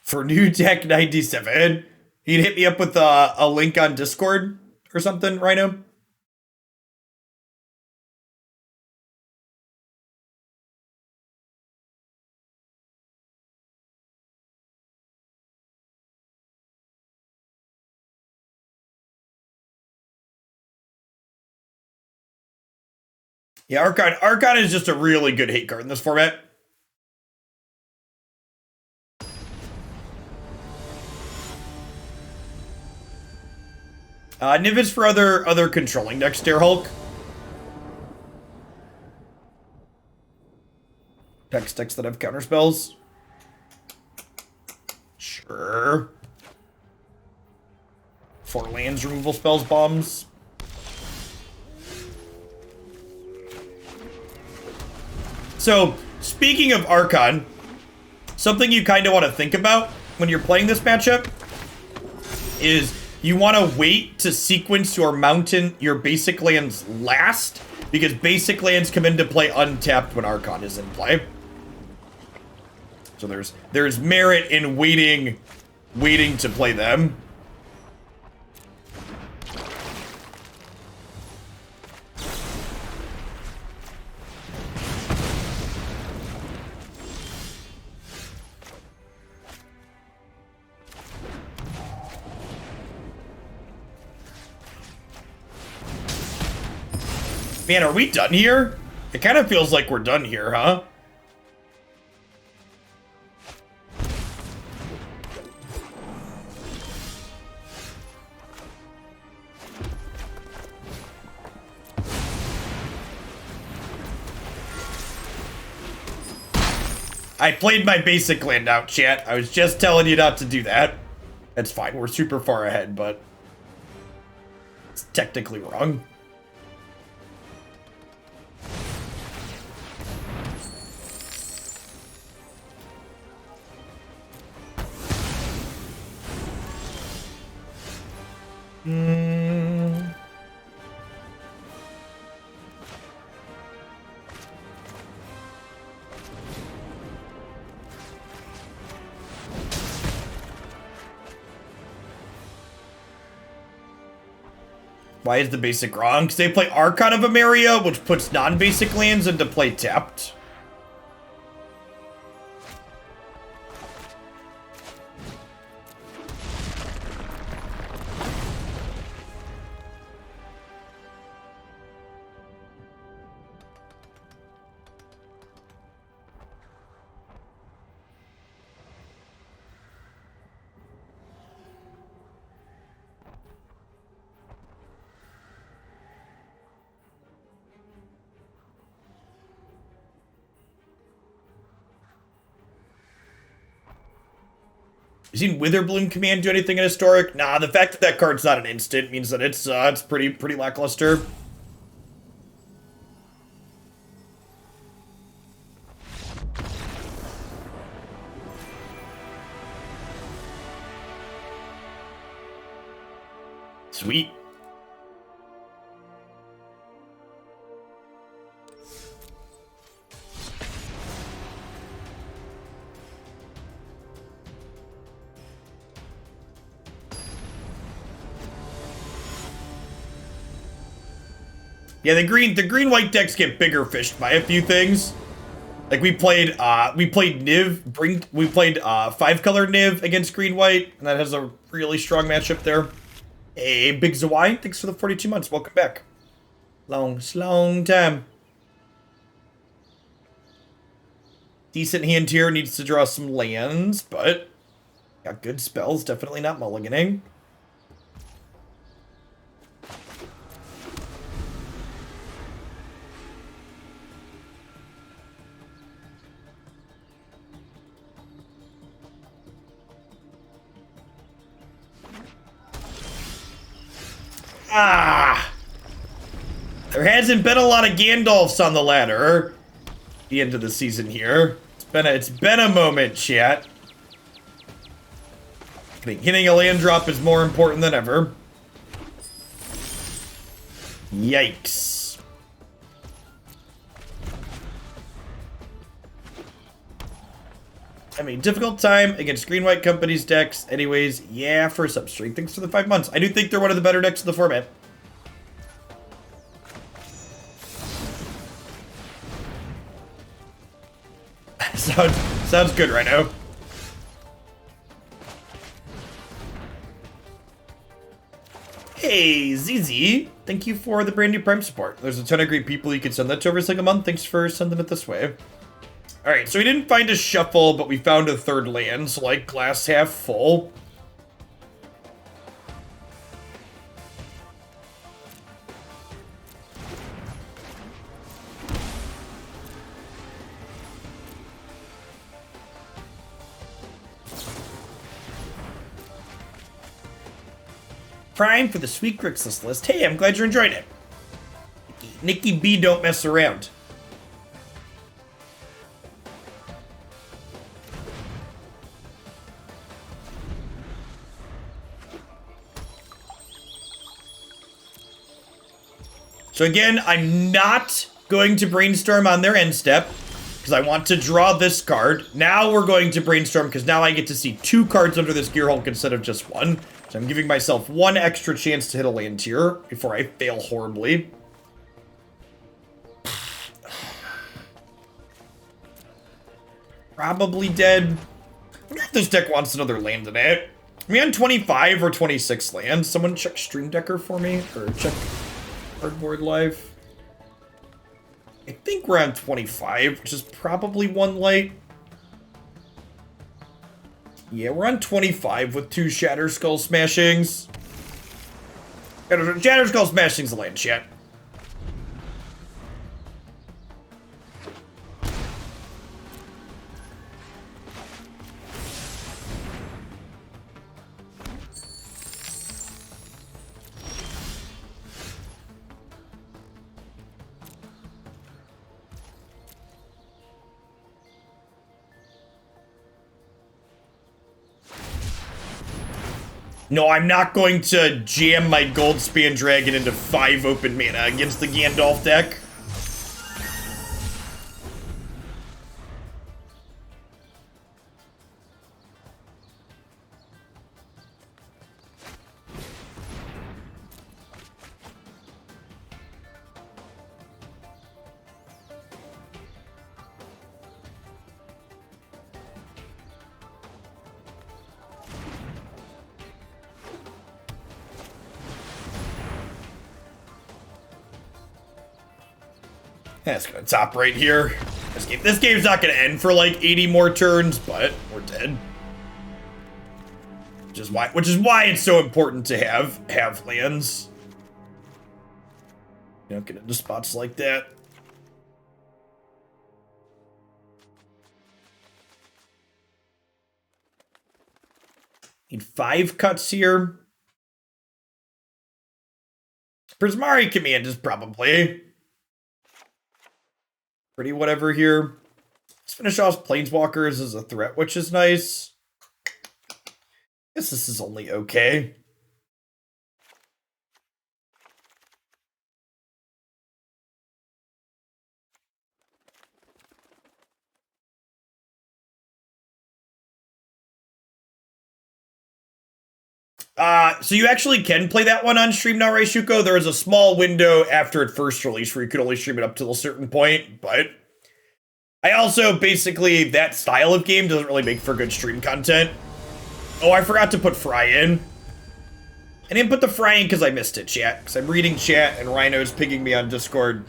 For new deck 97, you'd hit me up with a link on Discord or something, Rhino? Yeah, Archon is just a really good hate card in this format. Niv is for other controlling decks, Gearhulk. Decks that have counterspells. Sure. 4 lands, removal spells, bombs. So, speaking of Archon, something you kind of want to think about when you're playing this matchup is you want to wait to sequence your basic lands last, because basic lands come into play untapped when Archon is in play. So there's merit in waiting to play them. Man, are we done here? It kind of feels like we're done here, huh? I played my basic land out, chat. I was just telling you not to do that. That's fine. We're super far ahead, but it's technically wrong. Why is the basic wrong? Because they play Archon of Emeria, which puts non-basic lands into play tapped. You seen Witherbloom Command do anything in Historic? Nah, the fact that that card's not an instant means that it's pretty lackluster. Sweet. Yeah, the green white decks get bigger fished by a few things. Like we played Niv, we played 5-color Niv against green white, and that has a really strong matchup there. Hey, Big Zawai, thanks for the 42 months. Welcome back. Long time. Decent hand here, needs to draw some lands, but got good spells, definitely not mulliganing. There hasn't been a lot of Gandalfs on the ladder at the end of the season here. It's been a moment, chat. I think hitting a land drop is more important than ever. Yikes. I mean, difficult time against Green-White Company's decks. Anyways, yeah, for Substring. Thanks for the 5 months. I do think they're one of the better decks in the format. Sounds good right now. Hey, ZZ. Thank you for the brand new Prime support. There's a ton of great people you can send that to every single month. Thanks for sending it this way. Alright, so we didn't find a shuffle, but we found a third land, so like glass half full. Prime for the Sweet Grixis list. Hey, I'm glad you're enjoying it. Nikki B don't mess around. So again, I'm not going to Brainstorm on their end step because I want to draw this card. Now we're going to Brainstorm because now I get to see 2 cards under this Gearhulk instead of just 1. So I'm giving myself 1 extra chance to hit a land here before I fail horribly. Probably dead. I wonder if this deck wants another land in it. Are we on 25 or 26 lands? Someone check Stream Decker for me, or check Cardboard Life. I think we're on 25, which is probably 1 light. Yeah, we're on 25 with 2 Shatterskull Smashings. Shatterskull Smashing's a land, chat. No, I'm not going to jam my Goldspan Dragon into 5 open mana against the Gandalf deck. That's gonna top right here. This game's not gonna end for like 80 more turns, but we're dead. Which is why it's so important to have lands. You don't get into spots like that. Need 5 cuts here. Prismari Command is probably pretty whatever here. Let's finish off Planeswalkers as a threat, which is nice. Guess this is only okay. So you actually can play that one on stream now, right, Shuko? There is a small window after it first released where you could only stream it up to a certain point, but I also, basically, that style of game doesn't really make for good stream content. Oh, I forgot to put Fry in. I didn't put the Fry in because I missed it, chat. Because I'm reading chat and Rhino's pinging me on Discord.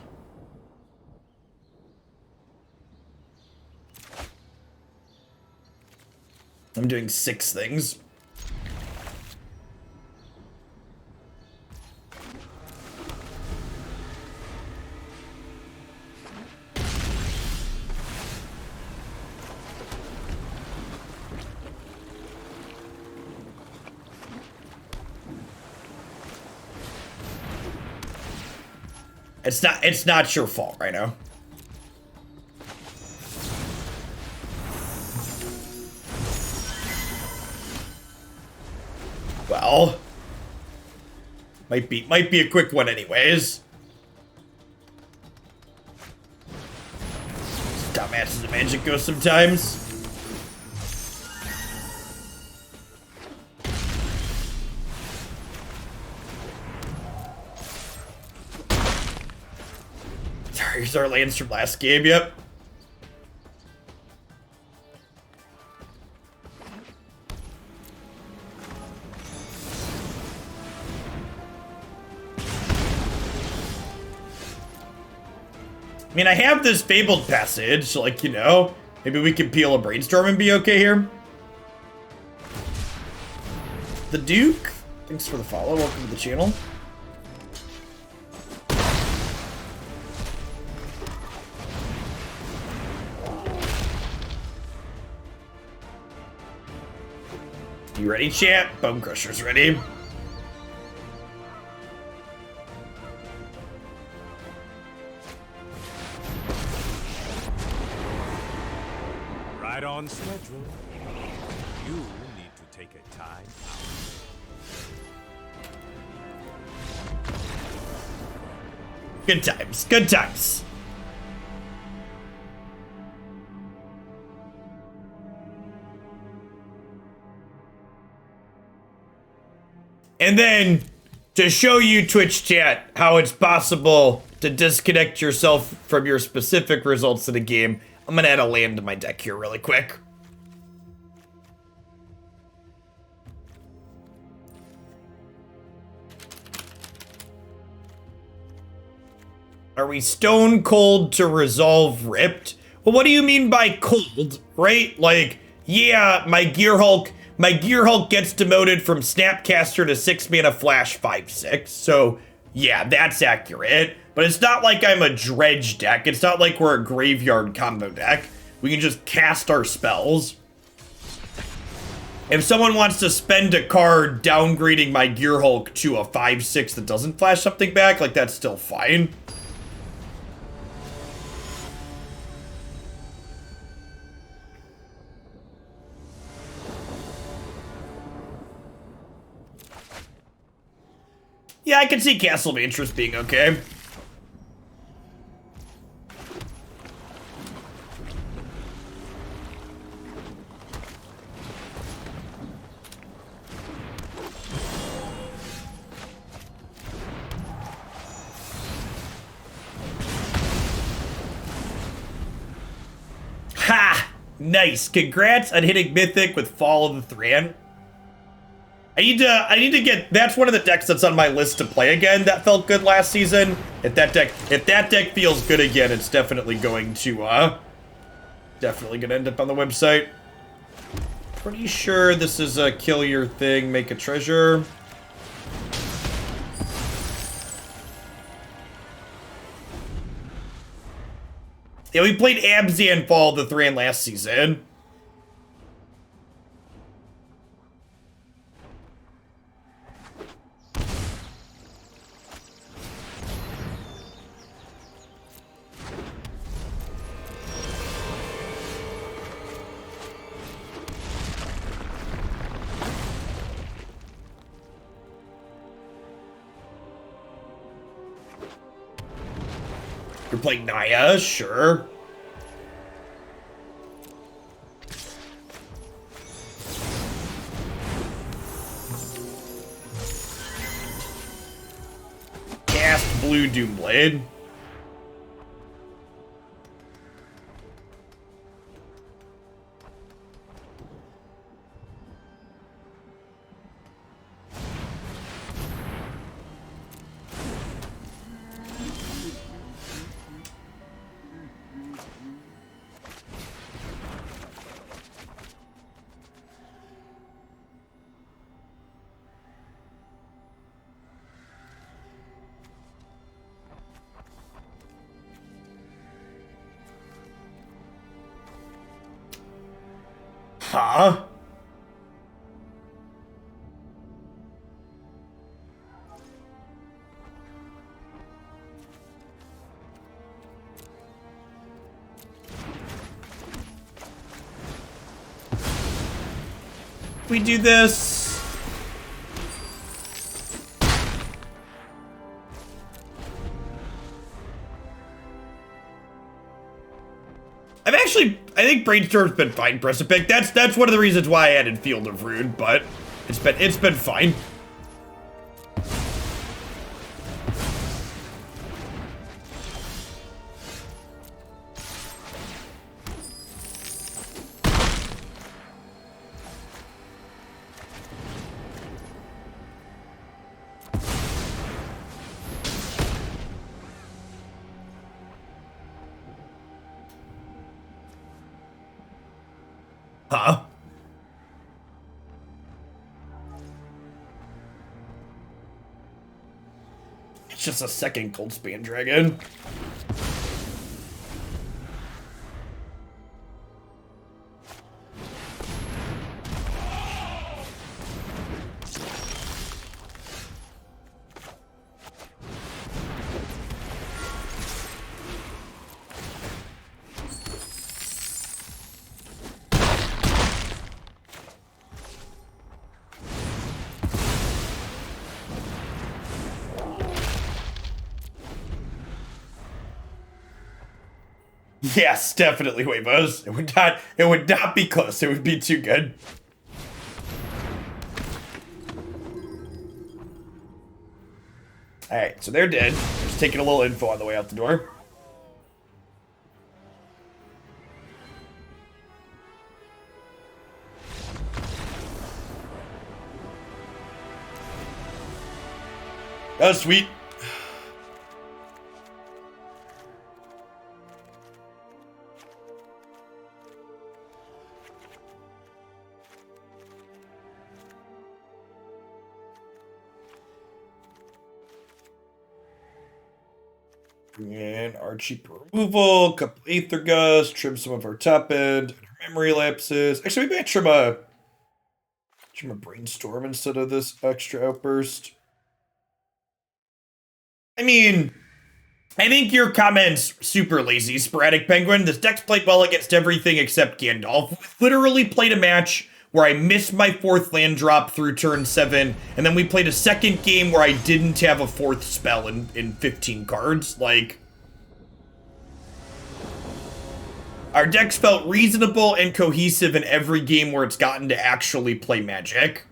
I'm doing 6 things. It's not your fault right now. Well, might be a quick one anyways. Dumbasses of Magic go sometimes. Here's our lands from last game, yep. I mean, I have this Fabled Passage, so, like, you know, maybe we can peel a Brainstorm and be okay here. The Duke, thanks for the follow, welcome to the channel. You ready, chat? Bonecrusher's ready. Right on schedule. You need to take a time out. Good times, good times. And then, to show you, Twitch chat, how it's possible to disconnect yourself from your specific results of the game, I'm gonna add a land to my deck here really quick. Are we stone cold to resolve Ripped? Well, what do you mean by cold, right? Like, yeah, my Gearhulk gets demoted from Snapcaster to 6 mana flash 5/6. So, yeah, that's accurate. But it's not like I'm a dredge deck. It's not like we're a graveyard combo deck. We can just cast our spells. If someone wants to spend a card downgrading my Gearhulk to a 5/6 that doesn't flash something back, like, that's still fine. Yeah, I can see Castle Vantress being okay. Ha! Nice. Congrats on hitting Mythic with Fall of the Thran. I need to get, that's one of the decks that's on my list to play again that felt good last season. If that deck feels good again, it's definitely going to end up on the website. Pretty sure this is a kill your thing, make a treasure. Yeah, we played Abzan Fall of the Thran last season. You're playing Naya, sure. Cast blue Doomblade. Huh? We do this. I think Brainstorm's been fine, press a pick. That's one of the reasons why I added Field of Ruin, but it's been fine. Huh? It's just a second Goldspan Dragon. Yes, definitely Huevos. It would not be close. It would be too good. Alright, so they're dead. Just taking a little info on the way out the door. Oh, sweet. And Archie removal, couple Aether Gust, trim some of our top end, memory lapses. Actually, we might trim a Brainstorm instead of this extra outburst. I mean, I think your comment's super lazy, Sporadic Penguin. This deck's played well against everything except Gandalf. We literally played a match where I missed my 4th land drop through turn 7, and then we played a second game where I didn't have a 4th spell in 15 cards. Like, our deck's felt reasonable and cohesive in every game where it's gotten to actually play Magic.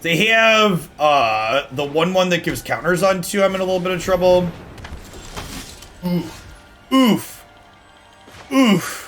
They have the 1/1 that gives counters on 2. I'm in a little bit of trouble. Oof. Oof. Oof.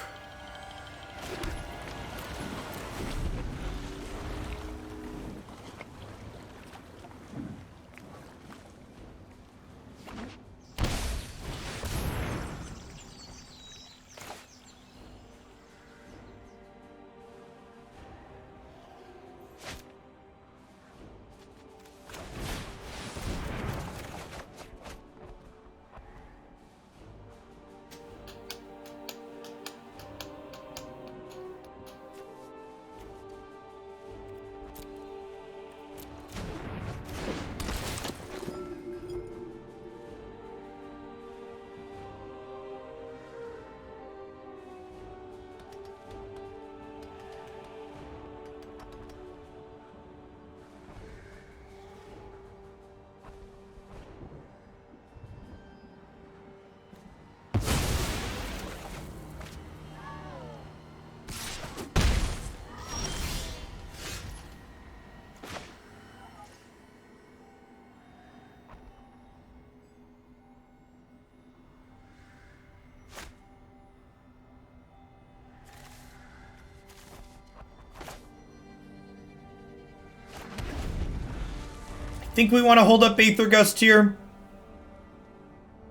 think we want to hold up Aether Gust here.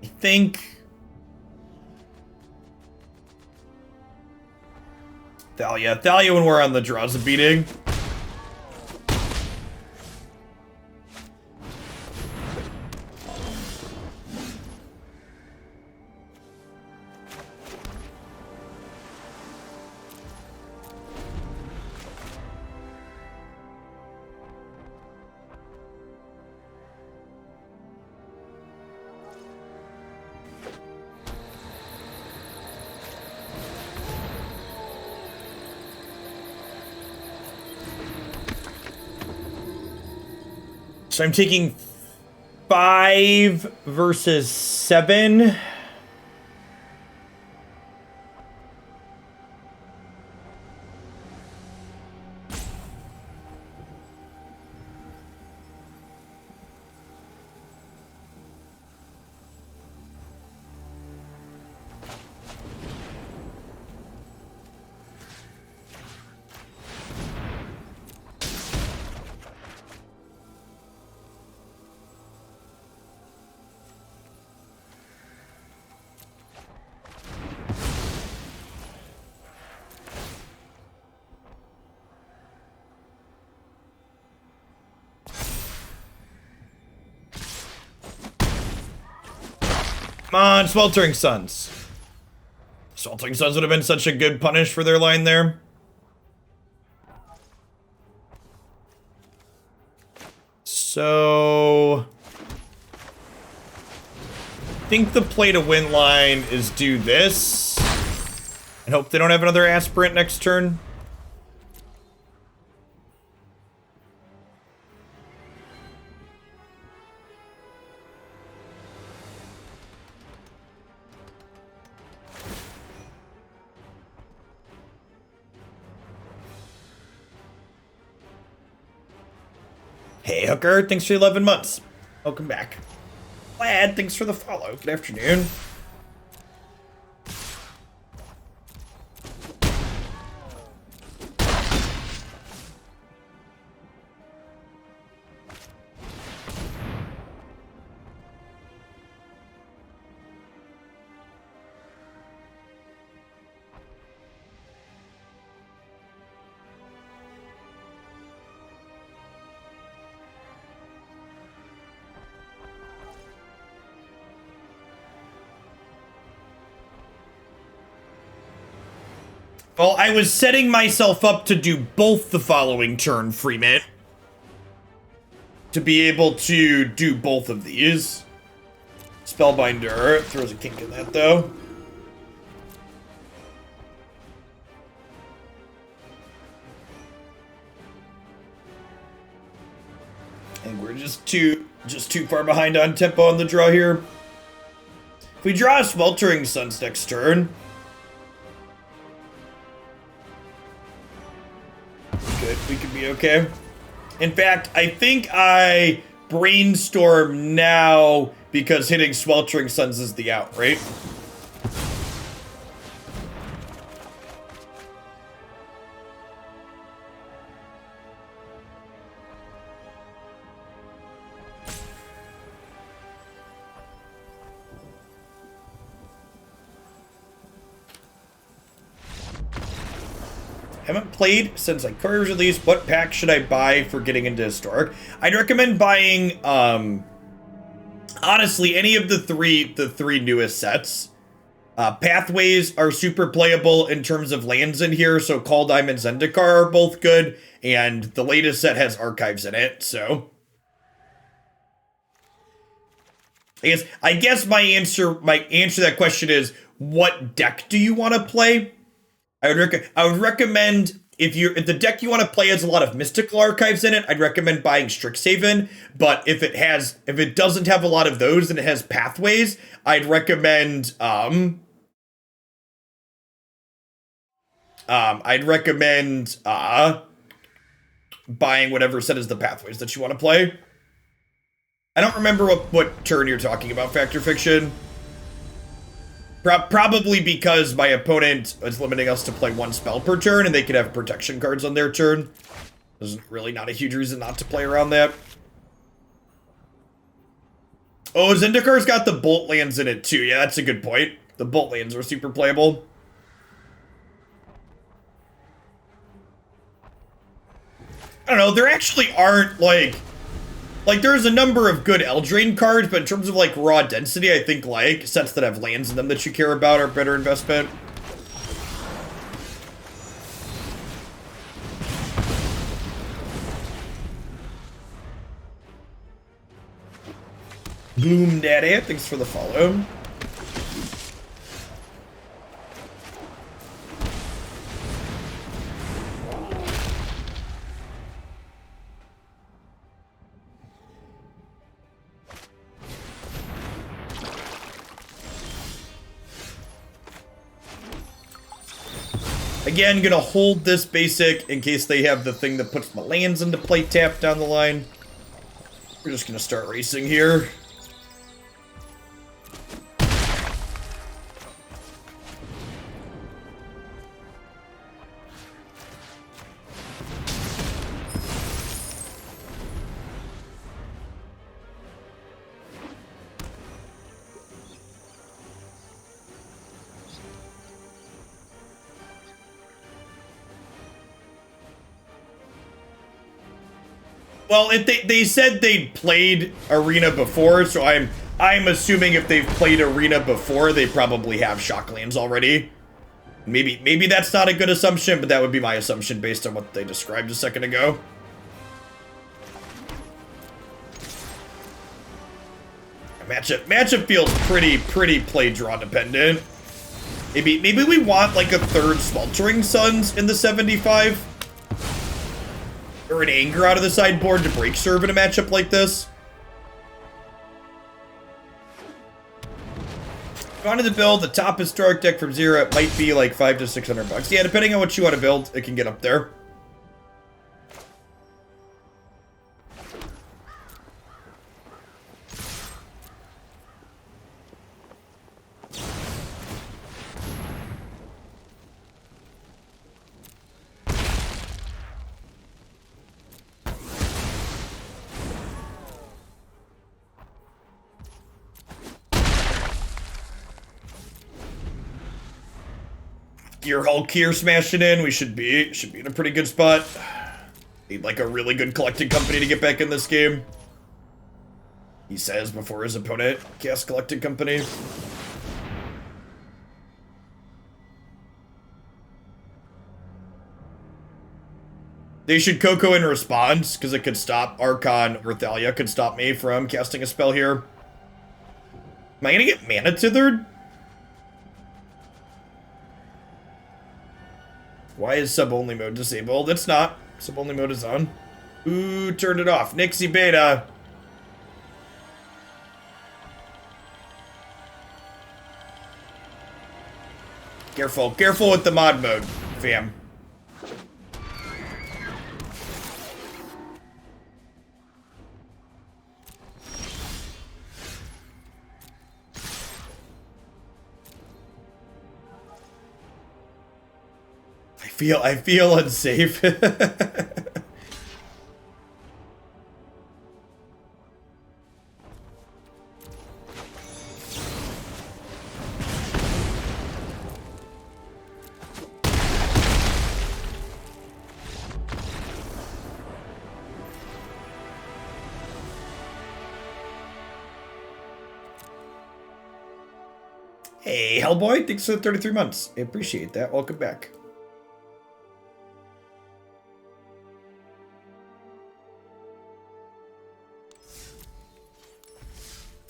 I think Thalia when we're on the draws a beating. So I'm taking 5 versus 7. Come on, Sweltering Suns. Sweltering Suns would have been such a good punish for their line there. So I think the play to win line is do this and hope they don't have another aspirant next turn. Hey, Hooker, thanks for 11 months. Welcome back. Lad, thanks for the follow. Good afternoon. Well, I was setting myself up to do both the following turn, Freeman. To be able to do both of these. Spellbinder throws a kink in that, though. And we're just too far behind on tempo on the draw here. If we draw a Sweltering Suns next turn, we could be okay. In fact, I think I Brainstorm now because hitting Sweltering Suns is the out, right? Haven't played since like Courier's release. What pack should I buy for getting into Historic? I'd recommend buying, honestly, any of the three newest sets. Pathways are super playable in terms of lands in here, so Call Diamond, Zendikar are both good, and the latest set has archives in it, so. I guess my answer to that question is, what deck do you want to play? I would recommend if the deck you want to play has a lot of mystical archives in it, I'd recommend buying Strixhaven. But if it doesn't have a lot of those and it has pathways, I'd recommend buying whatever set is the pathways that you want to play. I don't remember what turn you're talking about, Factor Fiction. Probably because my opponent is limiting us to play one spell per turn, and they could have protection cards on their turn. There's really not a huge reason not to play around that. Oh, Zendikar's got the Bolt lands in it too. Yeah, that's a good point. The Bolt lands are super playable. I don't know, there actually aren't, like, there's a number of good Eldraine cards, but in terms of, like, raw density, I think, like, sets that have lands in them that you care about are better investment. Bloom Daddy, thanks for the follow. Again, gonna hold this basic in case they have the thing that puts my lands into play tap down the line. We're just gonna start racing here. Well, if they said they'd played Arena before, so I'm assuming if they've played Arena before, they probably have Shocklands already. Maybe that's not a good assumption, but that would be my assumption based on what they described a second ago. Matchup feels pretty play draw dependent. Maybe we want like a third Sweltering Suns in the 75. Or an Anger out of the sideboard to break serve in a matchup like this. If you wanted to build the top historic deck from zero, it might be like $500 to $600. Yeah, depending on what you want to build, it can get up there. Gearhulk here smashing in. We should be in a pretty good spot. Need like a really good collecting company to get back in this game. He says before his opponent casts collecting company. They should Coco in response, because it could stop Archon or Thalia could stop me from casting a spell here. Am I gonna get mana tethered? Why is sub-only mode disabled? It's not. Sub-only mode is on. Ooh, turned it off. Nixie Beta. Careful with the mod mode, fam. I feel unsafe. Hey, Hellboy, thanks for the 33 months. I appreciate that. Welcome back.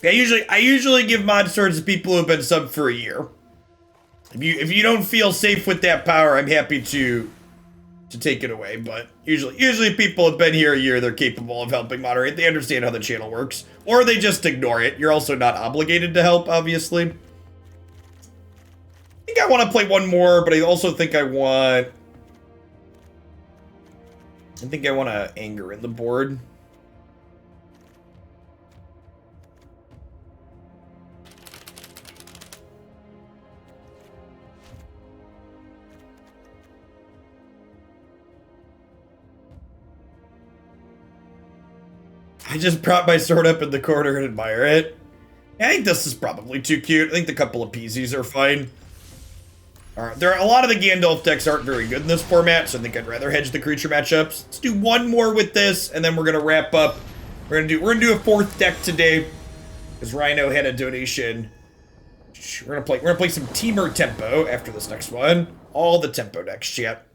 I usually give mod swords to people who have been subbed for a year. If you don't feel safe with that power, I'm happy to take it away. But usually if people have been here a year, they're capable of helping moderate. They understand how the channel works, or they just ignore it. You're also not obligated to help, obviously. I think I want to play one more, but I also think I want to anger in the board. I just prop my sword up in the corner and admire it. I think this is probably too cute. I think the couple of Peasies are fine. Alright, a lot of the Gandalf decks aren't very good in this format, so I think I'd rather hedge the creature matchups. Let's do one more with this, and then we're gonna wrap up. We're gonna do a fourth deck today, because Rhino had a donation. We're gonna play some Temur Tempo after this next one. All the Tempo decks, chat.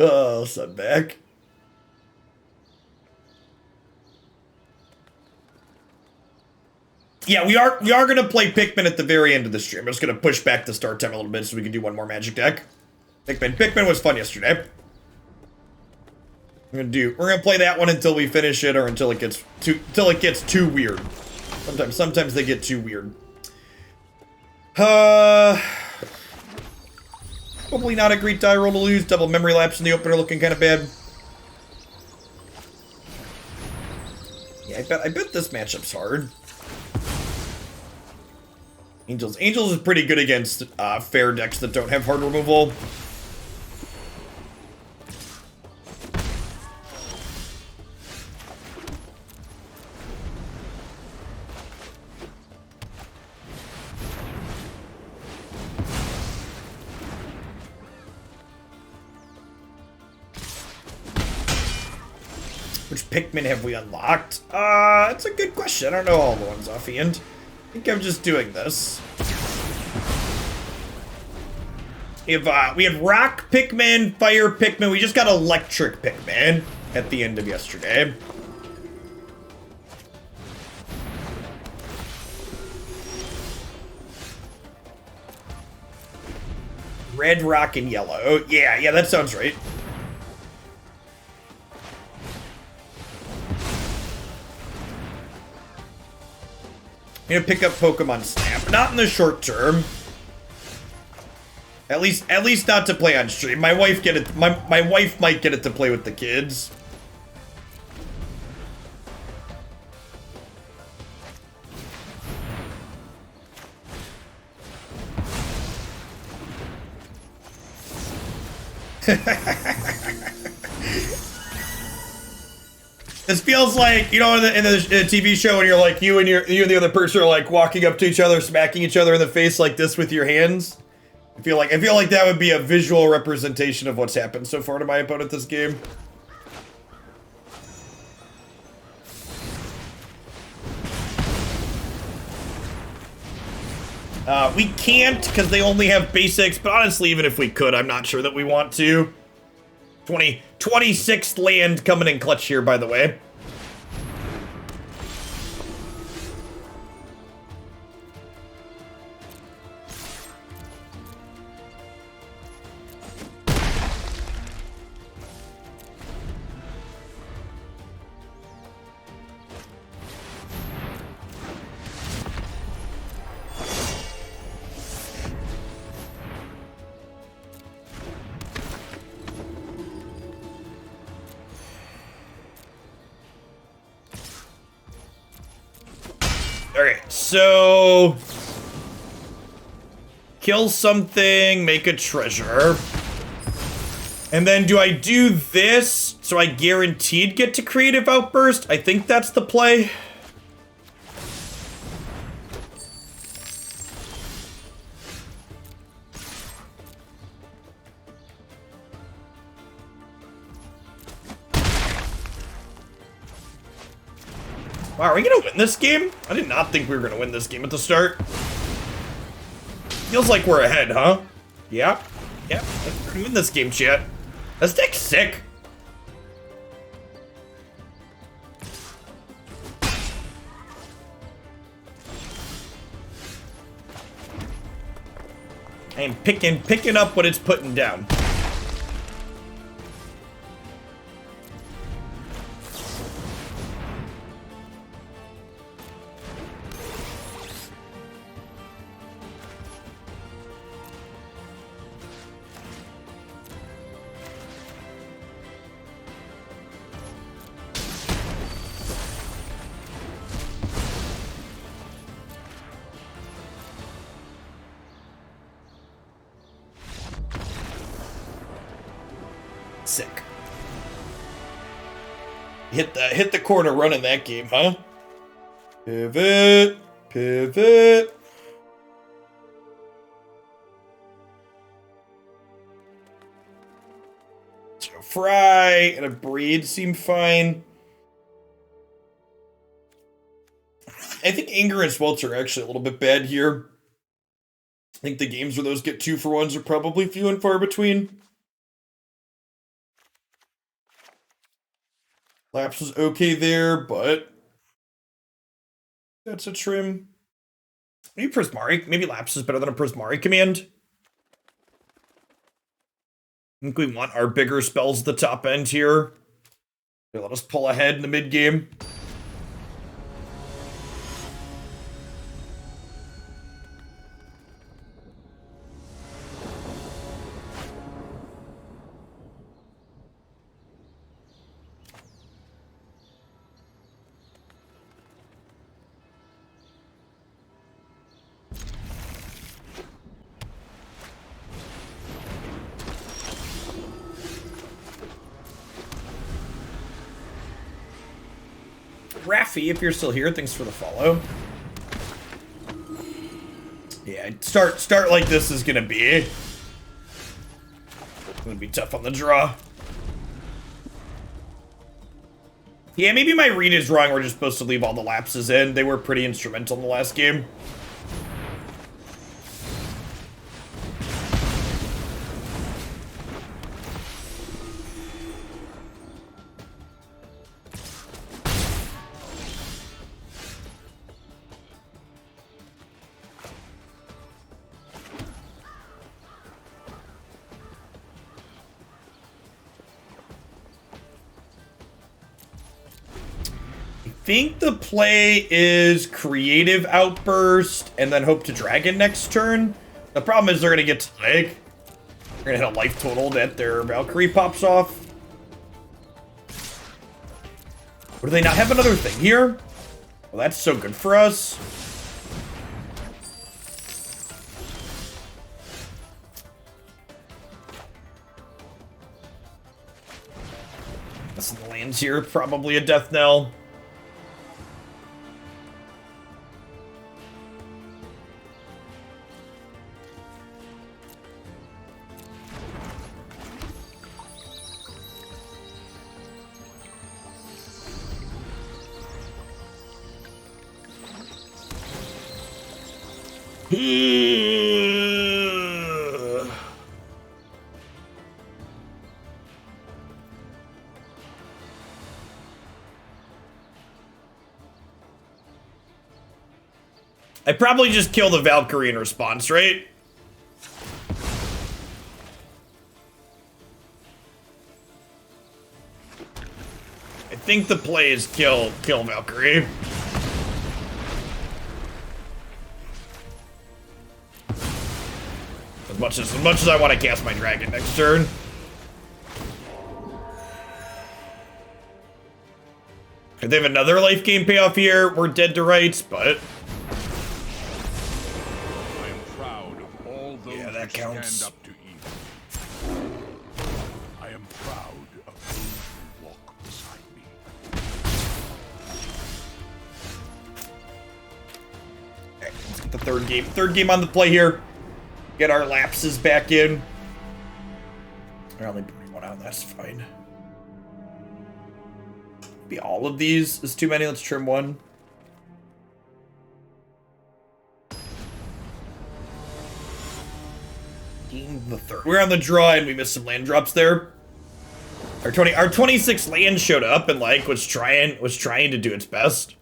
Oh, Sunback. Yeah, we are gonna play Pikmin at the very end of the stream. I'm just gonna push back the start time a little bit so we can do one more Magic deck. Pikmin was fun yesterday. We're gonna play that one until we finish it or until it gets too weird. Sometimes they get too weird. Probably not a great die roll to lose. Double Memory Lapse in the opener looking kind of bad. Yeah, I bet this matchup's hard. Angels is pretty good against fair decks that don't have hard removal. Which Pikmin have we unlocked? That's a good question. I don't know all the ones offhand. I think I'm just doing this. We have Rock Pikmin, Fire Pikmin. We just got Electric Pikmin at the end of yesterday. Red, Rock, and Yellow. Yeah, that sounds right. I'm gonna pick up Pokemon Snap. Not in the short term. At least not to play on stream. My wife my wife might get it to play with the kids. This feels like, you know, in the TV show when you're like, you and the other person are like walking up to each other, smacking each other in the face like this with your hands. I feel like that would be a visual representation of what's happened so far to my opponent this game. We can't because they only have basics, but honestly, even if we could, I'm not sure that we want to. 26th land coming in clutch here, by the way. So, kill something, make a treasure. And then do I do this so I guaranteed get to Creative Outburst? I think that's the play. Wow, are we gonna win this game? I did not think we were gonna win this game at the start. Feels like we're ahead, huh? Yeah. Yeah, we're gonna win this game, chat. This deck's sick. I am picking up what it's putting down. sick. Hit the corner run in that game, huh? Pivot, pivot. So Fry and Abrade seem fine. I think Anger and Swelter are actually a little bit bad here. I think the games where those get 2-for-1s are probably few and far between. Lapse was okay there, but that's a trim. Maybe Prismari. Maybe Lapse is better than a Prismari Command. I think we want our bigger spells at the top end here. They let us pull ahead in the mid game. Raffi, if you're still here, thanks for the follow. Yeah, start like this is gonna be tough on the draw. Yeah, maybe my read is wrong. We're just supposed to leave all the lapses in. They were pretty instrumental in the last game. I think the play is Creative Outburst and then hope to Dragon next turn. The problem is they're going to get to Leg. They're going to hit a life total that their Valkyrie pops off. Or do they not have another thing here? Well, that's so good for us. Missing the lands here, probably a death knell. I probably just kill the Valkyrie in response, right? I think the play is kill Valkyrie. As much as I want to cast my dragon next turn. If they have another life gain payoff here, we're dead to rights, but I am proud of all those yeah, that counts. Stand up to evil. I am proud of those who walk beside me. Okay, let's get the third game. Third game on the play here. Get our lapses back in. I only bring one out, that's fine. Maybe all of these is too many, let's trim one. Game the third. We're on the draw and we missed some land drops there. Our 26 land showed up and like was trying to do its best.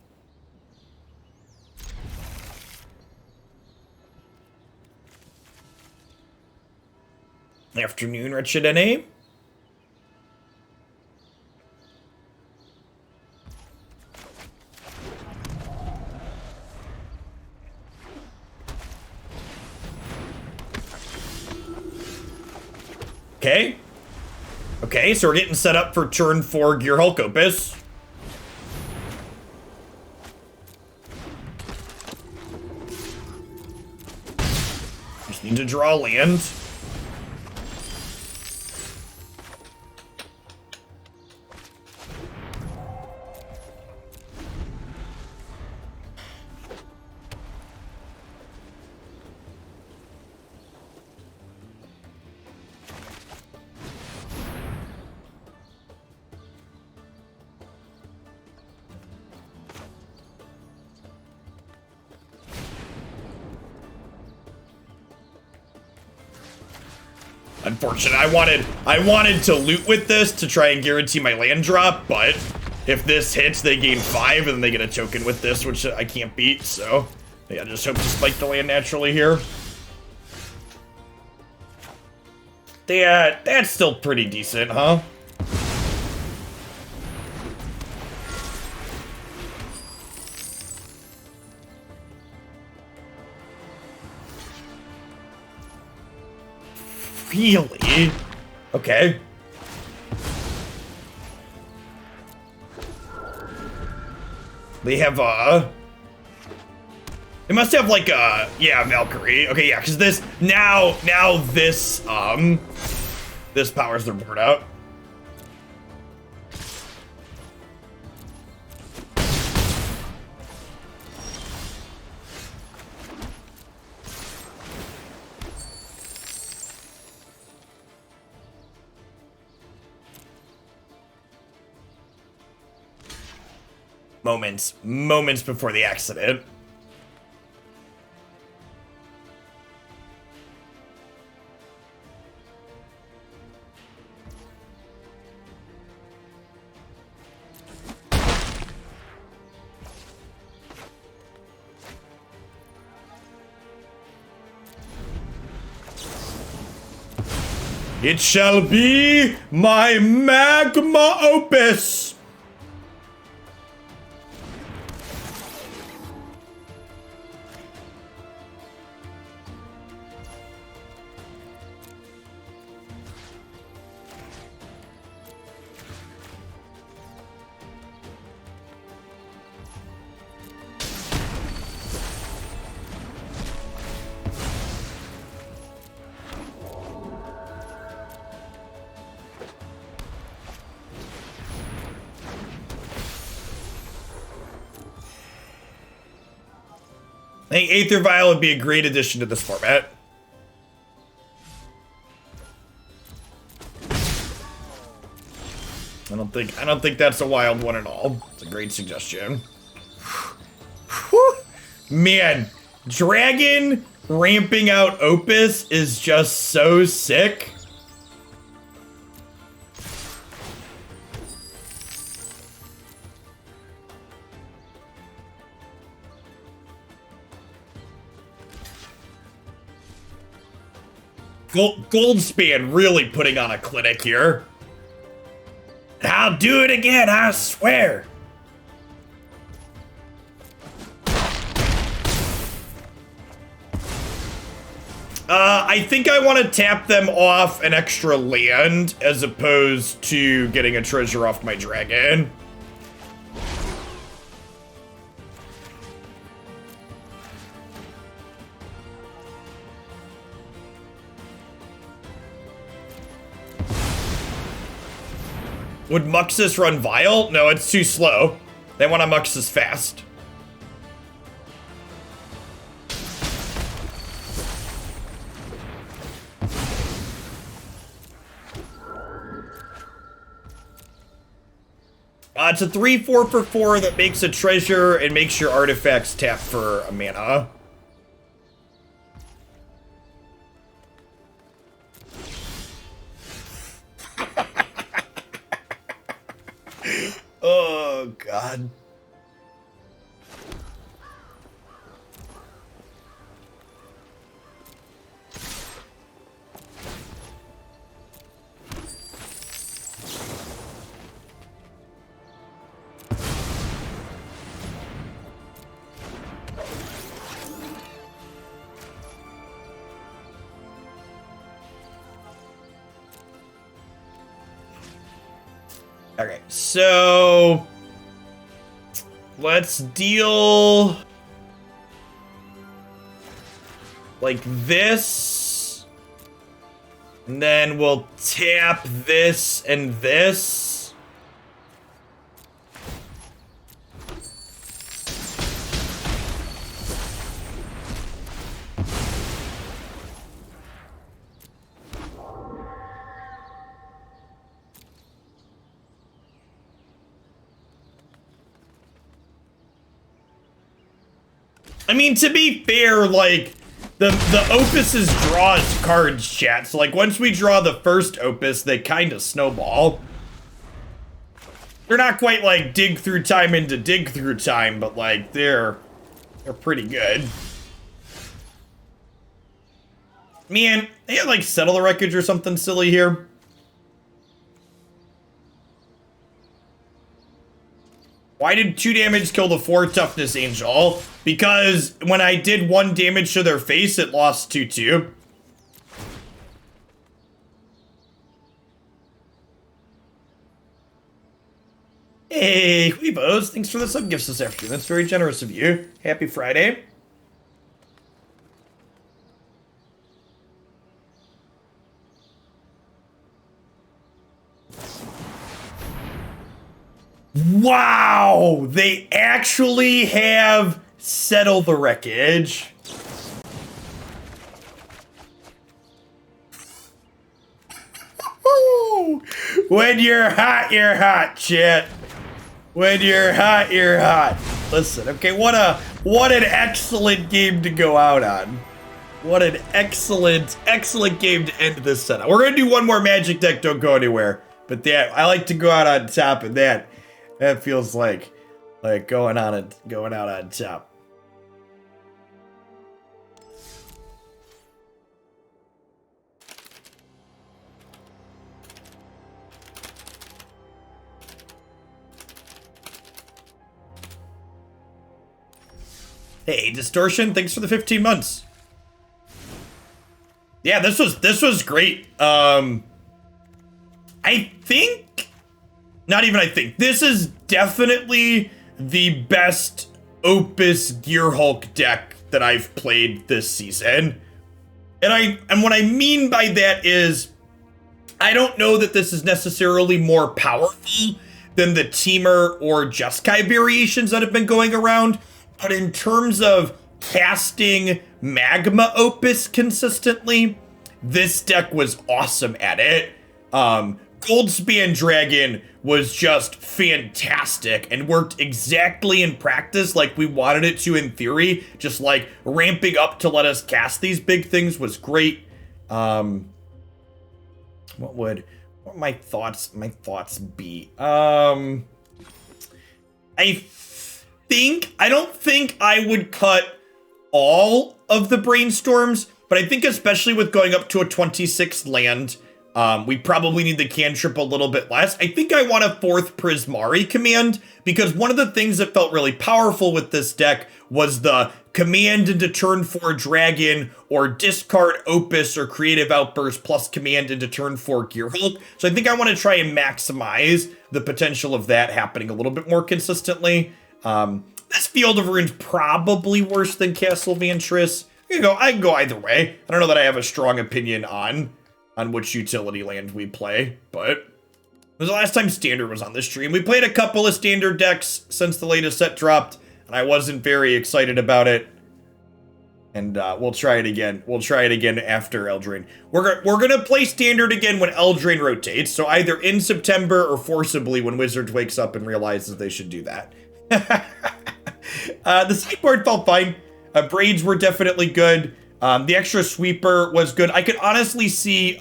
Afternoon, Wretched NA. Okay. Okay, so we're getting set up for turn 4 Gearhulk Opus. Just need to draw land. unfortunate. I wanted to loot with this to try and guarantee my land drop, but if this hits, they gain 5, and then they get a token with this, which I can't beat, so yeah, just hope to spike the land naturally here. That's still pretty decent, huh? Really? Okay. They have, they must have, like, yeah, Valkyrie. Okay, yeah, because this, now this, this powers their board out. Moments before the accident. It shall be my Magma Opus! I think Aether Vial would be a great addition to this format. I don't think that's a wild one at all. It's a great suggestion. Man, Dragon ramping out Opus is just so sick. Goldspan really putting on a clinic here. I'll do it again, I swear. I think I want to tap them off an extra land as opposed to getting a treasure off my dragon. Would Muxus run Vial? No, it's too slow. They want a Muxus fast. It's a 3/4 for 4 that makes a treasure and makes your artifacts tap for a mana. Oh, God. Okay, so let's deal like this, and then we'll tap this and this. I mean, to be fair, like, The Opuses draws cards, chat. So like once we draw the first Opus, they kind of snowball. They're not quite like dig through time into dig through time, but like they're pretty good. Man, they had like Settle the Wreckage or something silly here. Why did 2 damage kill the 4 toughness angel? Because when I did 1 damage to their face, it lost 2/2. Hey, Weebos, thanks for the sub gifts this afternoon. That's very generous of you. Happy Friday. Wow, they actually have Settle the Wreckage. When you're hot, chat. When you're hot, you're hot. Listen, okay, what an excellent game to go out on. What an excellent game to end this setup. We're gonna do one more Magic deck, don't go anywhere. But that, I like to go out on top, and that feels like going out on top. Hey, Distortion, thanks for the 15 months. Yeah, this was great. I think, not even I think, this is definitely the best Opus Gearhulk deck that I've played this season. And what I mean by that is, I don't know that this is necessarily more powerful than the Teamer or Jeskai variations that have been going around, but in terms of casting Magma Opus consistently, this deck was awesome at it. Goldspan Dragon was just fantastic and worked exactly in practice like we wanted it to in theory. Just like ramping up to let us cast these big things was great. What would my thoughts be? I don't think I would cut all of the Brainstorms, but I think especially with going up to a 26 land, we probably need the cantrip a little bit less. I think I want a 4th Prismari Command, because one of the things that felt really powerful with this deck was the command into turn 4 Dragon, or discard Opus or Creative Outburst plus command into turn 4 Gearhulk. So I think I want to try and maximize the potential of that happening a little bit more consistently. This Field of Rune's probably worse than Castle Vantress. I can go either way. I don't know that I have a strong opinion on which utility land we play, but it was the last time Standard was on the stream. We played a couple of Standard decks since the latest set dropped, and I wasn't very excited about it. And we'll try it again. We'll try it again after Eldraine. We're gonna play Standard again when Eldraine rotates, so either in September or forcibly when Wizards wakes up and realizes they should do that. The sideboard felt fine. Braids were definitely good. The extra sweeper was good. I could honestly see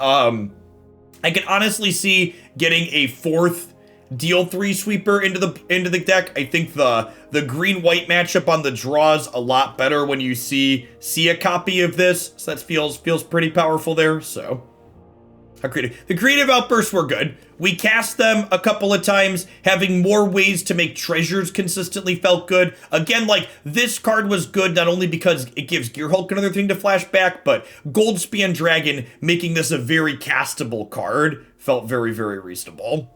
getting a 4th deal 3 sweeper into the deck. I think the green-white matchup on the draws a lot better when you see a copy of this. So that feels pretty powerful there. So the creative outbursts were good. We cast them a couple of times. Having more ways to make treasures consistently felt good. Again, like, this card was good not only because it gives Gearhulk another thing to flash back, but Goldspan Dragon making this a very castable card felt very, very reasonable.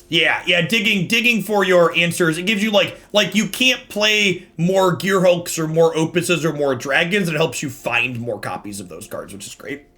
Yeah, digging for your answers. It gives you like you can't play more Gearhulks or more Opuses or more Dragons. It helps you find more copies of those cards, which is great.